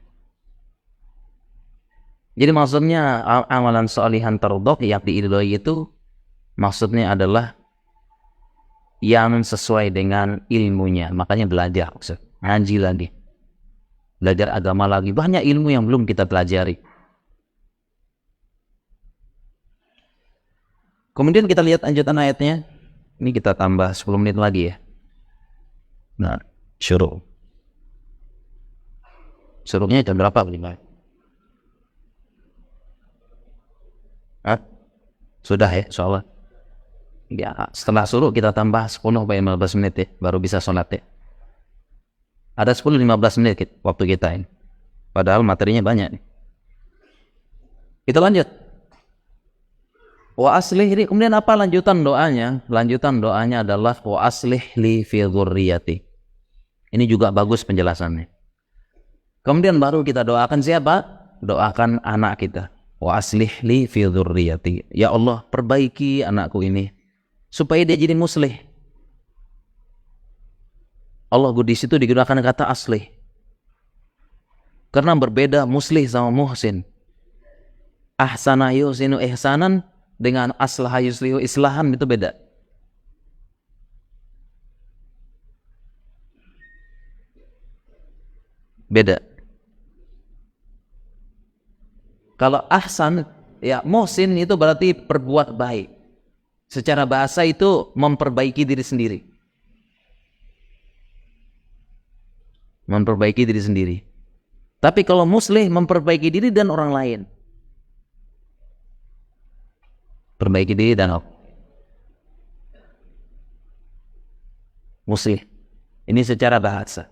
Jadi maksudnya amalan solihan tardok yang diridhoi itu maksudnya adalah yang sesuai dengan ilmunya. Makanya belajar, ngaji lagi, belajar agama lagi. Banyak ilmu yang belum kita pelajari. Kemudian kita lihat lanjutan ayatnya. Ini kita tambah 10 menit lagi ya. Nah, syuruk. Syuruknya jam berapa? Sudah ya, soalnya. Ya, setelah suruh kita tambah 10-15 menit ya, baru bisa sholat ya. Ada 10-15 menit waktu kita ini. Padahal materinya banyak nih. Kita lanjut. Wa aslih li, kemudian apa lanjutan doanya? Lanjutan doanya adalah wa aslih li fi dzurriyyati. Ini juga bagus penjelasannya. Kemudian baru kita doakan siapa? Doakan anak kita. Wa aslih li fi dzurriyyati. Ya Allah, perbaiki anakku ini supaya dia jadi muslih. Allah di situ digunakan kata aslih. Karena berbeda muslih sama muhsin. Ahsana yusinu ihsanan dengan aslaha yuslihu islahan itu beda. Beda. Kalau ahsan, ya muhsin itu berarti berbuat baik. Secara bahasa itu memperbaiki diri sendiri. Memperbaiki diri sendiri. Tapi kalau muslih memperbaiki diri dan orang lain. Perbaiki diri dan muslih. Ini secara bahasa.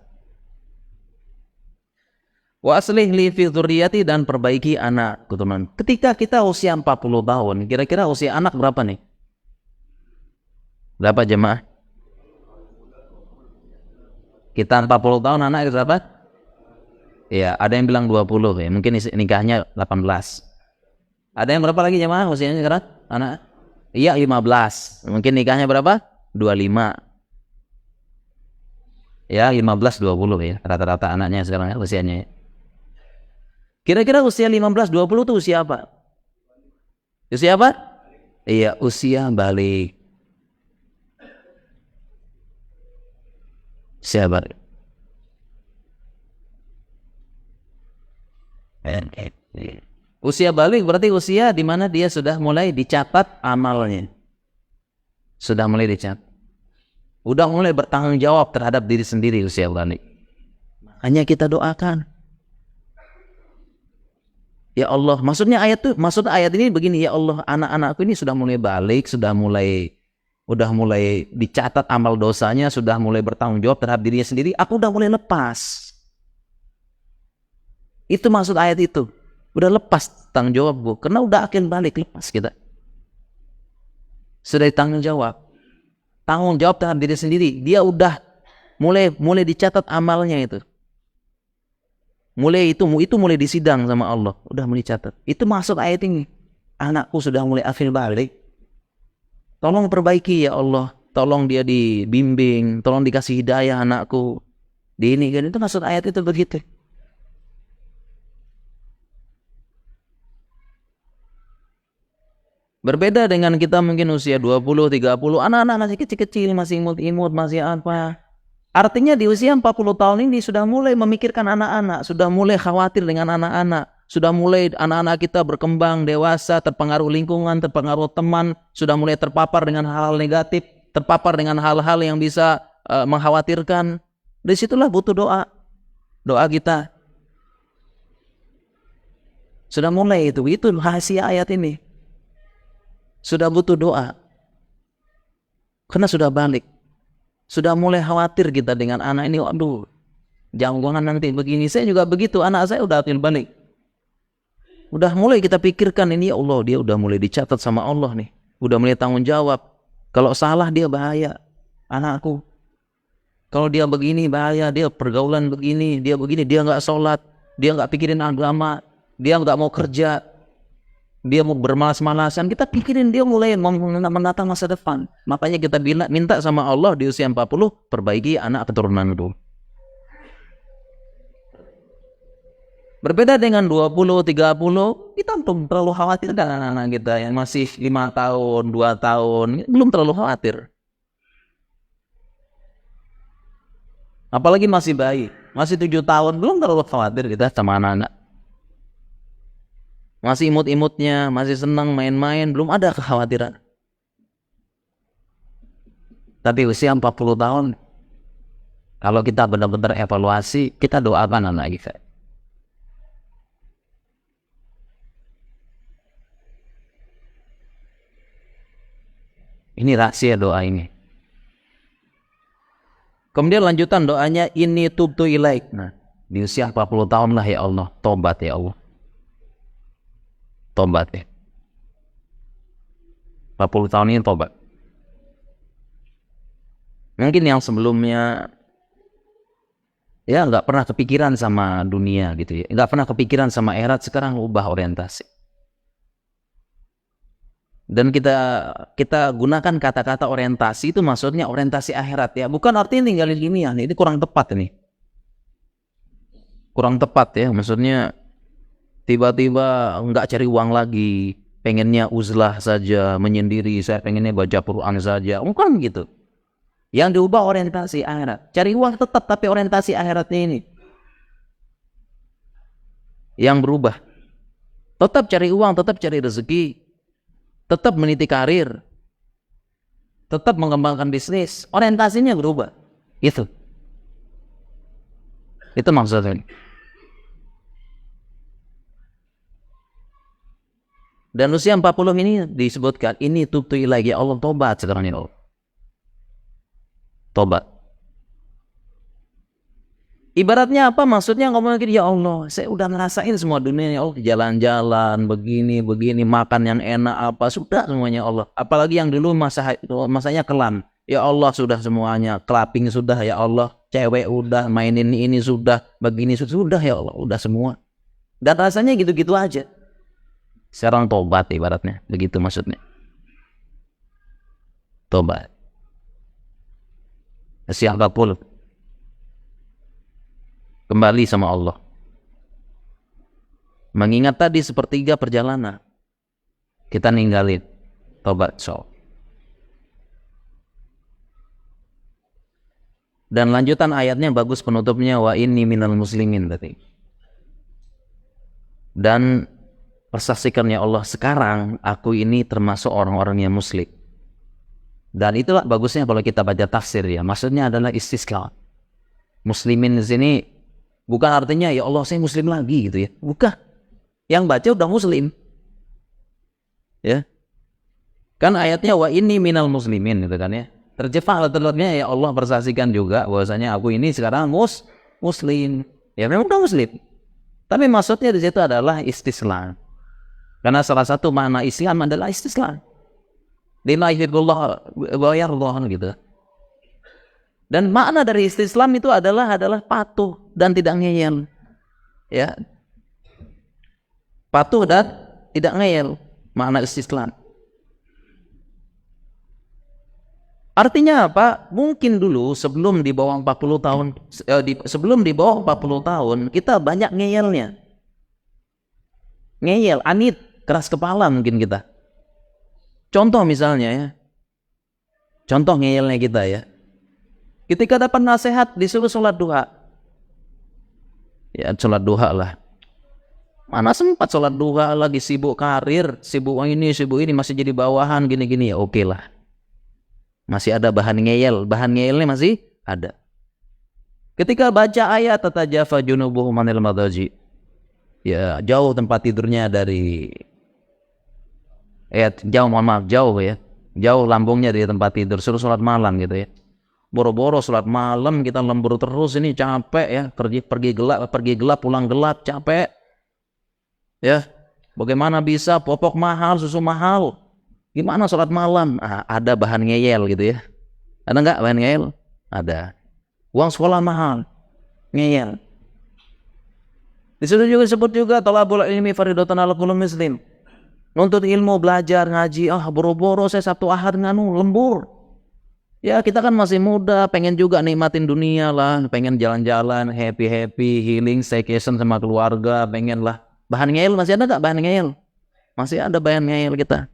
Wa aslih li fi dzurriyyati, dan perbaiki anak keturunan. Ketika kita usia 40 tahun, kira-kira usia anak berapa nih? Berapa jemaah? Kita 40 tahun, anak berapa? Ya, ada yang bilang 20 ya. Mungkin nikahnya 18. Ada yang berapa lagi jemaah usianya sekarang? Anak? Iya, 15. Mungkin nikahnya berapa? 25. Ya, 15 20 ya. Rata-rata anaknya sekarang ya usianya. Kira-kira usia 15-20 itu usia apa? Usia apa? Iya, usia balik. Usia balik. Usia balik berarti usia di mana dia sudah mulai dicatat amalnya. Sudah mulai dicatat. Udah mulai bertanggung jawab terhadap diri sendiri usia balik. Makanya kita doakan. Ya Allah, maksud ayat ini begini, ya Allah, anak-anakku ini sudah mulai balik, sudah mulai dicatat amal dosanya, sudah mulai bertanggung jawab terhadap dirinya sendiri, aku udah mulai lepas. Itu maksud ayat itu. Udah lepas tanggung jawab, Bu. Karena udah akan balik, lepas kita. Sudah ditanggung jawab. Tanggung jawab terhadap diri sendiri. Dia udah mulai dicatat amalnya itu. Itu mulai disidang sama Allah, udah mulai catat. Itu maksud ayat ini. Anakku sudah mulai akhir balik. Tolong perbaiki ya Allah. Tolong dia dibimbing, tolong dikasih hidayah anakku. Di ini kan itu maksud ayat itu begitu. Berbeda dengan kita mungkin usia 20, 30, anak-anak masih kecil-kecil, masih imut-imut, masih apa. Artinya di usia 40 tahun ini sudah mulai memikirkan anak-anak, sudah mulai khawatir dengan anak-anak, sudah mulai anak-anak kita berkembang, dewasa, terpengaruh lingkungan, terpengaruh teman, sudah mulai terpapar dengan hal-hal negatif, terpapar dengan hal-hal yang bisa mengkhawatirkan. Disitulah butuh doa kita. Sudah mulai itu rahasia ayat ini. Sudah butuh doa. Karena sudah balik. Sudah mulai khawatir kita dengan anak ini. Aduh, jangan nanti begini. Saya juga begitu, anak saya udah akan balik. Udah mulai kita pikirkan ini, ya Allah, dia udah mulai dicatat sama Allah nih. Udah mulai tanggung jawab. Kalau salah dia bahaya, anakku. Kalau dia begini bahaya, dia pergaulan begini, dia nggak sholat, dia nggak pikirin agama, dia nggak mau kerja, dia mau bermalas-malasan. Kita pikirin dia mulai menatang masa depan. Makanya kita minta sama Allah di usia 40, perbaiki anak keturunan itu. Berbeda dengan 20, 30, kita belum terlalu khawatir dengan anak-anak kita yang masih 5 tahun, 2 tahun, belum terlalu khawatir. Apalagi masih bayi, masih 7 tahun, belum terlalu khawatir kita sama anak-anak. Masih imut-imutnya, masih senang main-main, belum ada kekhawatiran. Tapi usia 40 tahun, kalau kita benar-benar evaluasi, kita doakan anak kita. Ini rahasia doa ini. Kemudian lanjutan doanya, ini tubtu ilaik. Nah, di usia 40 tahun lah ya Allah, tobat ya Allah. Tobat ya. 40 tahun ini tobat. Mungkin yang sebelumnya ya nggak pernah kepikiran sama dunia gitu ya, nggak pernah kepikiran sama akhirat, sekarang ubah orientasi. Dan kita gunakan kata-kata orientasi itu maksudnya orientasi akhirat ya, bukan artinya tinggalin dunia. Ini kurang tepat ini. Kurang tepat ya, maksudnya tiba-tiba nggak cari uang lagi, pengennya uzlah saja, menyendiri, saya pengennya baca Quran saja, bukan gitu. Yang diubah orientasi akhirat. Cari uang tetap, tapi orientasi akhiratnya ini yang berubah. Tetap cari uang, tetap cari rezeki, tetap meniti karir, tetap mengembangkan bisnis, orientasinya berubah. Itu maksudnya. Dan usia 40 ini disebutkan, ini tubtu ilaik ya Allah, tobat sekarang ya Allah. Tobat. Ibaratnya apa? Maksudnya ngomong gini, ya Allah, saya udah ngerasain semua dunia ya Allah, jalan-jalan begini, makan yang enak apa, sudah semuanya Allah. Apalagi yang dulu masanya kelam. Ya Allah, sudah semuanya, clubbing sudah ya Allah, cewek udah, mainin ini sudah, begini sudah ya Allah, udah semua. Dan rasanya gitu-gitu aja. Sekarang tobat ibaratnya, begitu maksudnya. Tobat. Siapapun kembali sama Allah. Mengingat tadi sepertiga perjalanan kita ninggalin, tobat so. Dan lanjutan ayatnya bagus penutupnya, wa inni minal muslimin tadi. Dan persaksikan ya Allah, sekarang aku ini termasuk orang-orang yang muslim. Dan itulah bagusnya kalau kita baca tafsir ya. Maksudnya adalah istisqa. Muslimin di sini bukan artinya ya Allah saya muslim lagi gitu ya. Bukan. Yang baca udah muslim. Ya. Kan ayatnya wa inni minal muslimin gitu kan ya. Terjemahnya ya Allah persaksikan juga bahwasanya aku ini sekarang muslim. Ya memang udah muslim. Tapi maksudnya di situ adalah istislam. Karena salah satu makna Islam adalah istislam. Lillahibillah wa yardha gitu. Dan makna dari istislam itu adalah patuh dan tidak ngeyel. Ya. Patuh dan tidak ngeyel, makna istislam. Artinya apa? Mungkin dulu sebelum di bawah 40 tahun sebelum di bawah 40 tahun kita banyak ngeyelnya. Ngeyel, anit, keras kepala mungkin kita. Contoh misalnya ya. Contoh ngeyelnya kita ya. Ketika dapat nasihat disuruh sholat duha. Ya sholat duha lah. Mana sempat sholat duha, lagi sibuk karir, sibuk ini masih jadi bawahan gini-gini ya oke lah. Masih ada bahan ngeyel, bahan ngeyelnya masih ada. Ketika baca ayat tatajafa junubuhum anil madaji, ya jauh tempat tidurnya dari jauh ya, jauh lambungnya dari tempat tidur, suruh sholat malam gitu ya. Boro-boro sholat malam kita lembur terus ini capek ya, pergi gelap pulang gelap capek ya. Bagaimana bisa popok mahal, susu mahal, gimana sholat malam? Ada bahan ngeyel gitu ya. Ada nggak bahan ngeyel? Ada. Uang sekolah mahal, ngeyel. Disitu juga disebut juga talabul ilmi fardhatun 'ala kulli muslim. Nuntut ilmu, belajar, ngaji, boro-boro saya Sabtu Ahad lembur. Ya kita kan masih muda, pengen juga nikmatin dunia lah, pengen jalan-jalan, happy, healing, staycation sama keluarga, pengen lah. Bahan ngeyel masih ada nggak bahan ngeyel? Masih ada bahan ngeyel kita.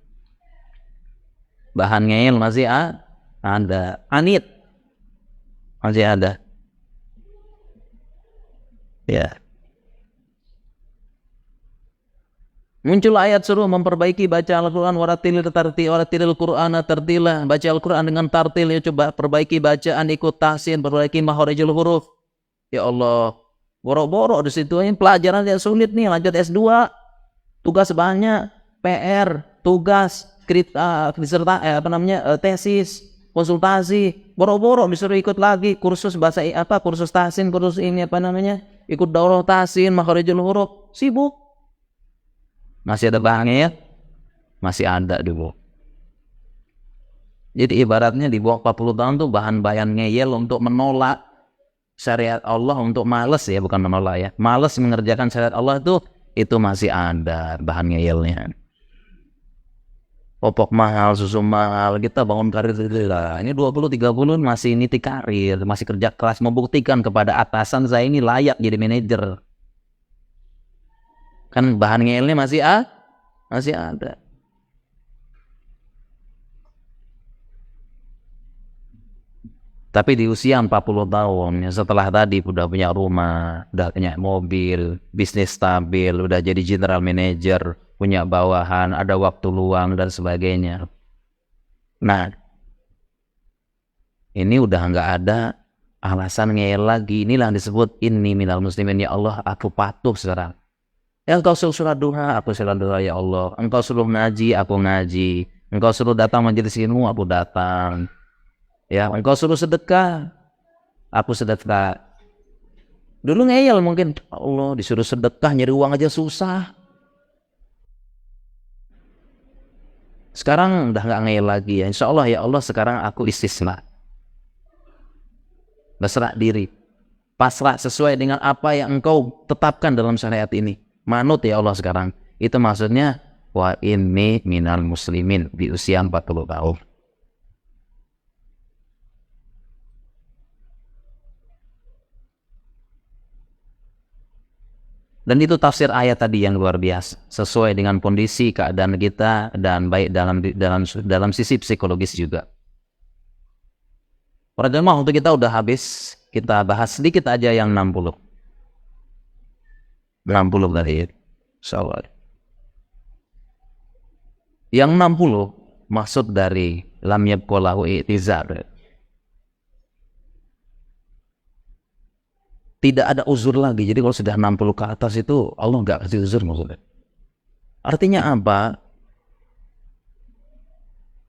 Bahan ngeyel masih ada. Anit masih ada. Ya. Muncul ayat suruh memperbaiki baca Al-Quran, waratilil Qur'ana tartila, baca Al-Quran dengan tartil ya, coba perbaiki bacaan, ikut tahsin, perbaiki makharijul huruf. Ya Allah, boro-boro di situ ini pelajaran yang sulit nih, lanjut S2, tugas banyak, PR, tugas, tesis, konsultasi, boro-boro disuruh ikut lagi kursus bahasa kursus tahsin, kursus ini ikut daurah tahsin, makharijul huruf, sibuk. Masih ada bahannya ya? Masih ada dulu. Jadi ibaratnya di bawah 40 tahun tuh bahan-bahan ngeyel untuk menolak syariat Allah, untuk males ya, bukan menolak ya, males mengerjakan syariat Allah itu masih ada bahan ngeyelnya. Popok mahal, susu mahal, kita bangun karir lah. Ini 20-30 masih niti karir, masih kerja keras, membuktikan kepada atasan saya ini layak jadi manajer. Kan bahan ngeyelnya masih ada. Tapi di usia 40 tahun, setelah tadi udah punya rumah, udah punya mobil, bisnis stabil, udah jadi general manager, punya bawahan, ada waktu luang dan sebagainya. Nah, ini udah nggak ada alasan ngeyel lagi. Inilah yang disebut inni minal muslimin, ya Allah aku patuh sekarang. Ya engkau suruh sholat duha, aku sholat duha ya Allah. Engkau suruh ngaji, aku ngaji. Engkau suruh datang majelis ilmu, aku datang. Ya, engkau suruh sedekah, aku sedekah. Dulu ngeyel mungkin, Allah disuruh sedekah nyari uang aja susah. Sekarang udah nggak ngeyel lagi ya. Insya Allah ya Allah sekarang aku istisna. Berserah diri. Pasrah sesuai dengan apa yang engkau tetapkan dalam syariat ini. Manut ya Allah sekarang. Itu maksudnya wa inni minal muslimin di usia 40 tahun. Dan itu tafsir ayat tadi yang luar biasa, sesuai dengan kondisi keadaan kita dan baik dalam sisi psikologis juga. Para jemaah, untuk kita udah habis, kita bahas sedikit aja yang 60 tadi, insyaallah. Yang 60 maksud dari lam yabqalahu i'tizar. Tidak ada uzur lagi. Jadi kalau sudah 60 ke atas itu Allah nggak kasih uzur maksudnya. Artinya apa?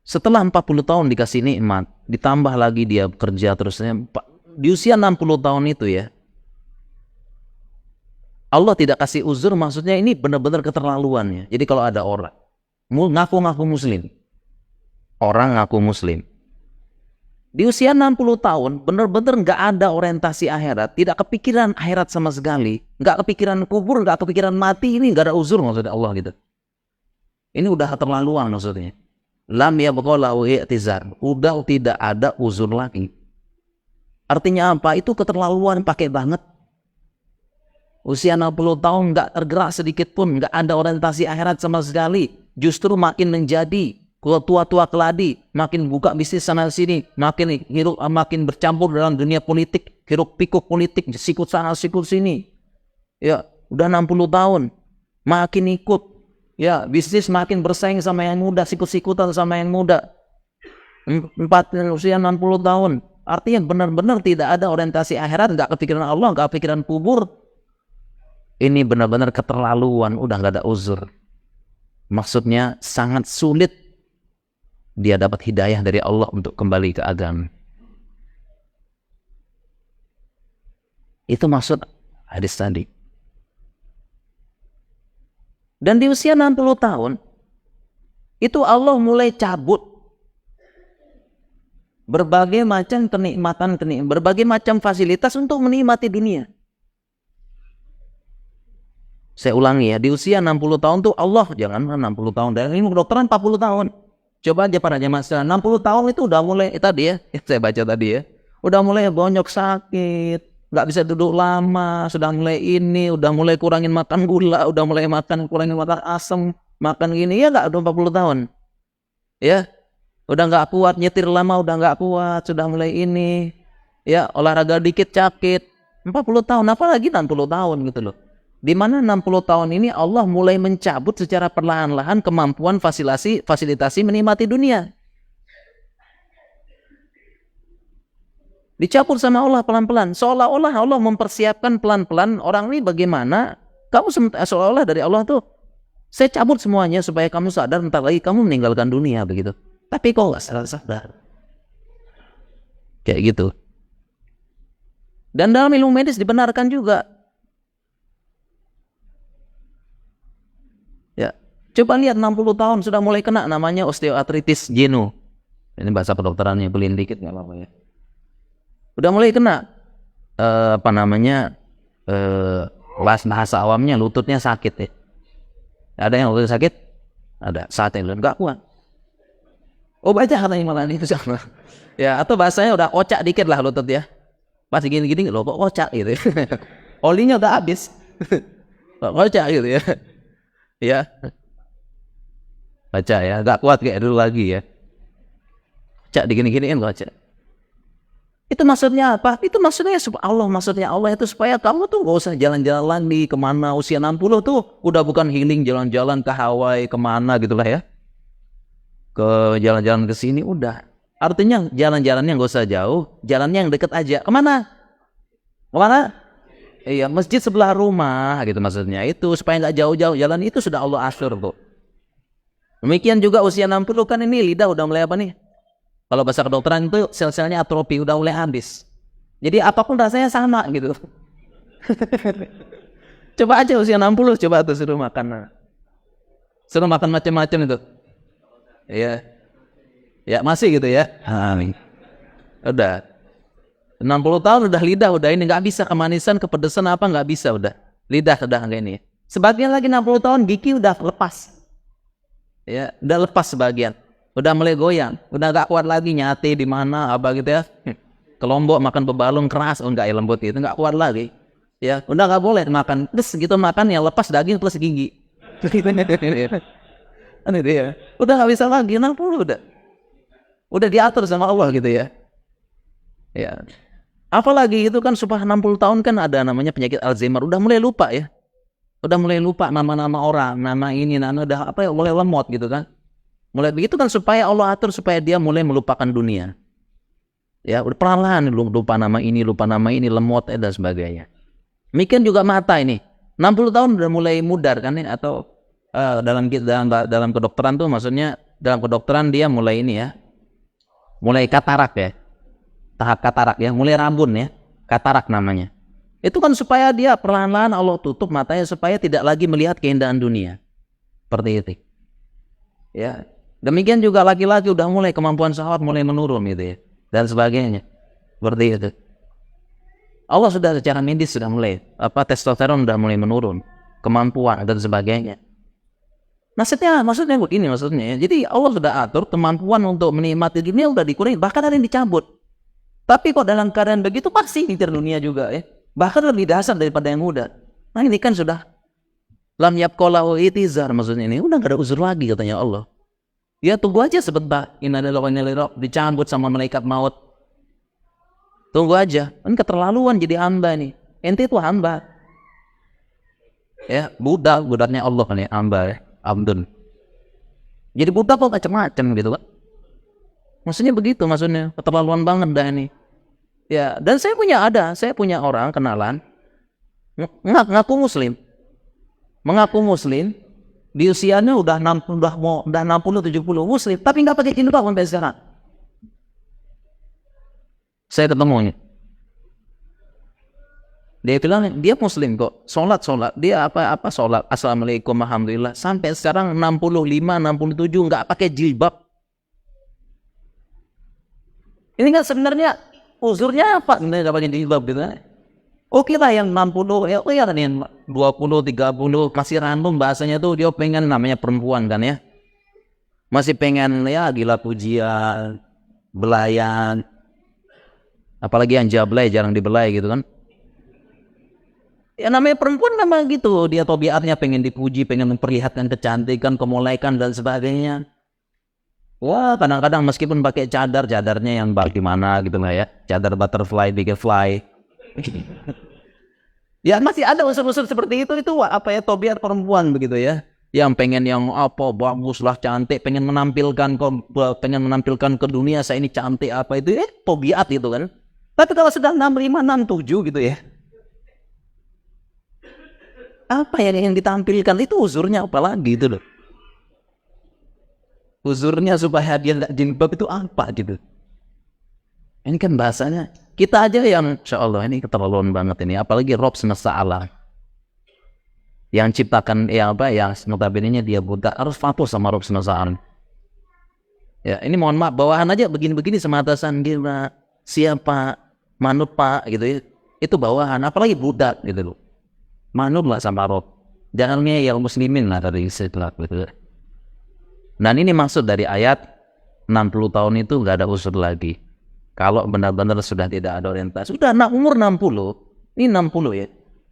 Setelah 40 tahun dikasih nikmat, ditambah lagi dia kerja terusnya, di usia 60 tahun itu ya, Allah tidak kasih uzur, maksudnya ini benar-benar keterlaluannya. Jadi kalau ada orang ngaku-ngaku muslim, orang ngaku muslim, di usia 60 tahun, benar-benar nggak ada orientasi akhirat, tidak kepikiran akhirat sama sekali, nggak kepikiran kubur, nggak kepikiran mati, ini nggak ada uzur maksudnya Allah gitu. Ini udah keterlaluan maksudnya. Lam yabqalahu i'tizar, udah tidak ada uzur lagi. Artinya apa? Itu keterlaluan, pakai banget. Usia 60 tahun nggak tergerak sedikit pun, nggak ada orientasi akhirat sama sekali, justru makin menjadi tua-tua keladi, makin buka bisnis sana sini, makin bercampur dalam dunia politik, hiruk pikuk politik, sikut sana sikut sini. Ya, udah 60 tahun, makin ikut. Ya, bisnis makin bersaing sama yang muda, sikut-sikutan sama yang muda. Usia 60 tahun, artinya benar-benar tidak ada orientasi akhirat, nggak kepikiran Allah, nggak kepikiran kubur. Ini benar-benar keterlaluan, udah nggak ada uzur. Maksudnya sangat sulit dia dapat hidayah dari Allah untuk kembali ke agama. Itu maksud hadis tadi. Dan di usia 60 tahun, itu Allah mulai cabut berbagai macam kenikmatan, berbagai macam fasilitas untuk menikmati dunia. Saya ulangi ya, di usia 60 tahun tuh Allah, jangan 60 tahun, dari ilmu kedokteran 40 tahun. Coba aja para jemaah sekalian, 60 tahun itu udah mulai, tadi ya, saya baca tadi ya, udah mulai bonyok sakit, nggak bisa duduk lama, sudah mulai ini, udah mulai kurangin makan gula, udah mulai kurangin makan asam, makan gini, ya nggak, udah 40 tahun. Ya, udah nggak kuat, nyetir lama udah nggak kuat, sudah mulai ini, ya olahraga dikit sakit, 40 tahun, apalagi 60 tahun gitu loh. Di mana 60 tahun ini Allah mulai mencabut secara perlahan-lahan kemampuan fasilitasi menikmati dunia. Dicabut sama Allah pelan-pelan. Seolah-olah Allah mempersiapkan pelan-pelan orang ini bagaimana. Kamu seolah-olah dari Allah tuh, saya cabut semuanya supaya kamu sadar bentar lagi kamu meninggalkan dunia begitu. Tapi kok nggak sadar. Kayak gitu. Dan dalam ilmu medis dibenarkan juga. Ya, coba lihat 60 tahun sudah mulai kena namanya osteoartritis jenuh. Ini bahasa kedokterannya, belin dikit nggak apa-apa ya. Udah mulai kena bahasa awamnya lututnya sakit ya. Ada yang lututnya sakit? Ada, saatnya nggak kuat. Oh baca katanya malah ini sama. Ya, atau bahasanya udah kocak dikit lah lutut ya. Pas gini-gini loh kok kocak gitu ya. Olinya udah habis. Kok kocak gitu ya. Ya, baca ya, gak kuat kayak dulu lagi ya. Cak digini-giniin baca. Itu maksudnya apa? Itu maksudnya maksudnya Allah itu supaya kamu tuh gak usah jalan-jalan di kemana usia 60 tuh udah bukan healing jalan-jalan ke Hawaii kemana gitulah ya. Ke jalan-jalan ke sini udah. Artinya jalan-jalannya gak usah jauh, jalannya yang deket aja. Kemana? Kemana? Iya, masjid sebelah rumah gitu maksudnya. Itu supaya nggak jauh-jauh jalan itu sudah Allah atur tuh. Demikian juga usia 60 kan ini lidah udah mulai apa nih? Kalau bahasa kedokteran itu sel-selnya atrofi udah mulai habis. Jadi apapun rasanya sama gitu. Coba aja usia 60 coba tuh suruh makan. Suruh makan macam-macam itu. Iya. Ya masih gitu ya. Udah. 60 tahun udah lidah udah ini nggak bisa kemanisan kepedesan apa nggak bisa udah lidah udah kayak ini. Sebagian lagi 60 tahun gigi udah lepas ya, udah lepas sebagian, udah mulai goyang, udah nggak kuat lagi nyate di mana apa gitu ya, ke Lombok makan bebalung keras, oh nggak ya lembut itu nggak kuat lagi Ya, udah nggak boleh makan. Terus gitu makan ya lepas daging plus gigi. Kan itu ya. Udah nggak bisa lagi 60 udah. Udah diatur sama Allah gitu ya. Ya. Apalagi itu kan supaya 60 tahun kan ada namanya penyakit Alzheimer, udah mulai lupa ya. Udah mulai lupa nama-nama orang, nama ini, nama udah apa ya, mulai lemot gitu kan. Mulai begitu kan supaya Allah atur supaya dia mulai melupakan dunia. Ya, udah perlahan lupa nama ini, lemot dan sebagainya. Demikian juga mata ini. 60 tahun udah mulai mudar kan ya, atau dalam kedokteran tuh maksudnya dalam kedokteran dia mulai ini ya. Mulai katarak ya. Tahap katarak ya, mulai rabun ya. Katarak namanya. Itu kan supaya dia perlahan-lahan Allah tutup matanya supaya tidak lagi melihat keindahan dunia. Seperti itu. Ya. Demikian juga laki-laki udah mulai kemampuan syahwat mulai menurun gitu ya. Dan sebagainya. Seperti itu. Allah sudah secara medis sudah mulai testosteron sudah mulai menurun, kemampuan dan sebagainya. Maksudnya begini maksudnya. Jadi Allah sudah atur kemampuan untuk menikmati dunia sudah dikurangi, bahkan ada yang dicabut. Tapi kok dalam keadaan begitu pasti ngincer dunia juga ya. Bahkan lebih dasar daripada yang muda. Nah ini kan sudah lam yabqalahu itizar, maksudnya ini udah gak ada uzur lagi katanya Allah. Ya tunggu aja sebentar. Dicabut sama malaikat maut. Tunggu aja. Ini keterlaluan jadi hamba nih. Ente itu hamba. Ya budaknya Allah kan ya, hamba ya. Abdun. Jadi budak kok macam-macam gitu kan. Maksudnya begitu, maksudnya keterlaluan banget dah ini. Ya, dan saya punya orang kenalan mengaku muslim di usianya udah 60 70 muslim tapi nggak pakai jilbab sampai sekarang. Saya ketemunya. Dia bilang dia muslim kok, sholat dia apa sholat, assalamualaikum alhamdulillah, sampai sekarang 65 67 nggak pakai jilbab. Ini kan sebenarnya uzurnya apa? Nggak pakai jilbab gitu. Oke lah yang 60 ya kan yang 20 30 masih random bahasanya tuh, dia pengen namanya perempuan kan ya. Masih pengen ya gila pujian, belayan. Apalagi yang jablay jarang dibelai gitu kan. Ya namanya perempuan memang gitu, dia tabiatnya pengen dipuji, pengen memperlihatkan kecantikan, kemolekan dan sebagainya. Wah kadang-kadang meskipun pakai cadarnya yang bagaimana gitu lah ya, cadar butterfly, butterfly. Ya masih ada unsur-unsur seperti itu apa ya, tabiat perempuan begitu ya. Yang pengen yang apa bagus lah, cantik, pengen menampilkan ke dunia saya ini cantik apa itu tabiat itu kan. Tapi kalau sudah 65 67 gitu ya. Apa yang ditampilkan itu uzurnya apa lagi itu loh. Uzurnya supaya dia tidak jilbab itu apa gitu. Ini kan bahasanya kita aja yang insya Allah ini keterlaluan banget ini. Apalagi Rob semesta alam yang ciptakan yang notabene dia buta harus patuh sama Rob semesta alam. Ya ini mohon maaf bawahan aja begini-begini sematasan dia siapa manut pak gitu ya. Itu bawahan apalagi budak gitu loh. Manut lah sama Rob. Jangan ngeyel muslimin lah dari istilah gitu. Dan ini maksud dari ayat 60 tahun itu nggak ada usur lagi. Kalau benar-benar sudah tidak ada orientasi. Udah umur 60. Ini 60 ya.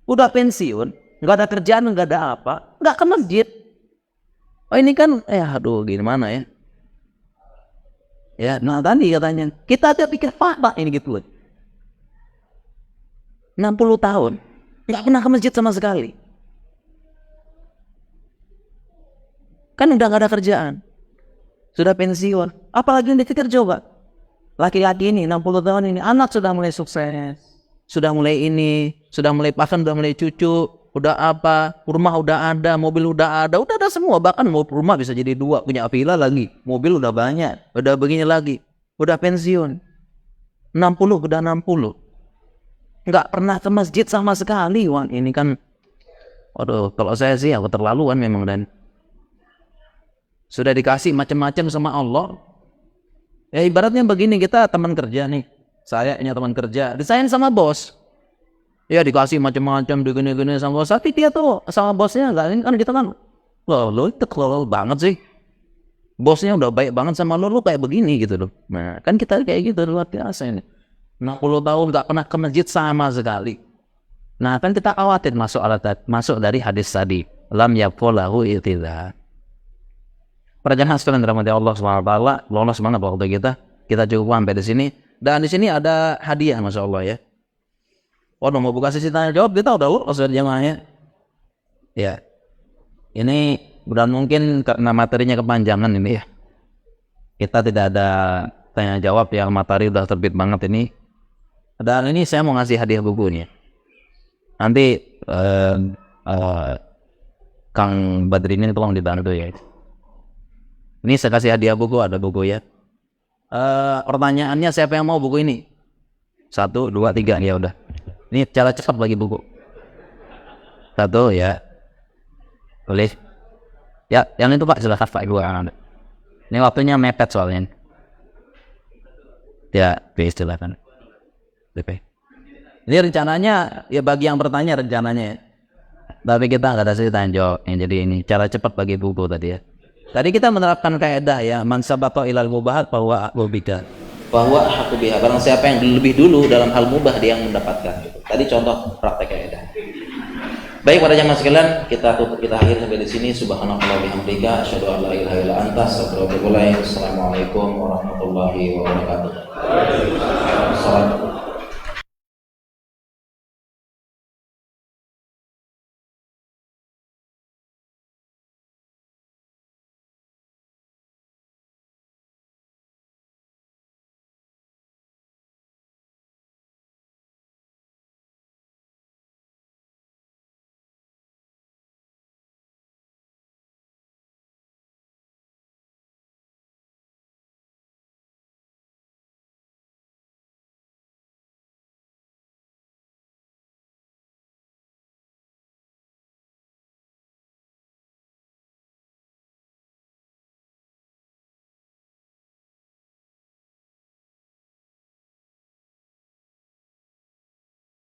Udah pensiun. Nggak ada kerjaan, nggak ada apa. Nggak ke masjid. Oh ini kan, aduh gimana ya. Ya, nah tadi katanya. Kita aja pikir pak ini gitu loh. 60 tahun. Nggak pernah ke masjid sama sekali. Kan udah gak ada kerjaan. Sudah pensiun. Apalagi yang dipikir coba. Laki-laki ini 60 tahun ini. Anak sudah mulai sukses. Sudah mulai ini. Sudah mulai pakan, sudah mulai cucu. Udah apa. Rumah udah ada. Mobil udah ada. Udah ada semua. Bahkan rumah bisa jadi 2. Punya villa lagi. Mobil udah banyak. Udah begini lagi. Udah pensiun. 60 udah 60. Nggak pernah ke masjid sama sekali. Wah ini kan. Waduh kalau saya sih aku keterlaluan memang dan. Sudah dikasih macam-macam sama Allah. Ya ibaratnya begini, kita teman kerja nih. Saya punya teman kerja, disayang sama bos. Ya dikasih macam-macam, begini-gini sama bos. Tapi dia tuh sama bosnya enggak, kan kita kan, lo itu kelola banget sih. Bosnya udah baik banget sama lo kayak begini gitu loh. Nah kan kita kayak gitu luar biasa ini. 60 tahun gak pernah ke masjid sama sekali. Nah, kan kita khawatir masuk dari hadis tadi, lam yaqulahu itidha. Para jemaah sekalian dirahmati Allah Subhanahu wa taala, lolos banget waktu kita cukup sampai di sini. Dan di sini ada hadiah, Masya Allah ya. Waduh, mau buka sesi tanya jawab, kita udah lolos dari jemaahnya. Ya, ini dan mungkin karena materinya kepanjangan ini ya, kita tidak ada tanya jawab yang materi udah terbit banget ini. Dan ini saya mau ngasih hadiah buku nih. Nanti Kang Badri ini tolong dibantu ya. Ini saya kasih hadiah buku, ada buku ya. Pertanyaannya siapa yang mau buku ini? 1, 2, 3 ya udah. Ini cara cepat bagi buku. 1 ya. Boleh. Ya, yang itu Pak silahkan Pak Ibu. Ini waktunya mepet soalnya. Ya, silakan. Ini rencananya ya bagi yang bertanya rencananya ya. Tapi kita nggak ada sesi tanya jawab. Jadi ini cara cepat bagi buku tadi ya. Tadi kita menerapkan kaidah ya, man sabaqa ilal mubahat bahwa bidah. Bahwa haqqu biha, barang siapa yang lebih dulu dalam hal mubah dia yang mendapatkan. Tadi contoh praktek kaidah. Baik para jamaah sekalian, kita akhir sampai di sini. Subhanallah bihamdika, asyhadu an la ilaha illa anta, astaghfiruka wa atubu ilaik. Assalamualaikum warahmatullahi wabarakatuh.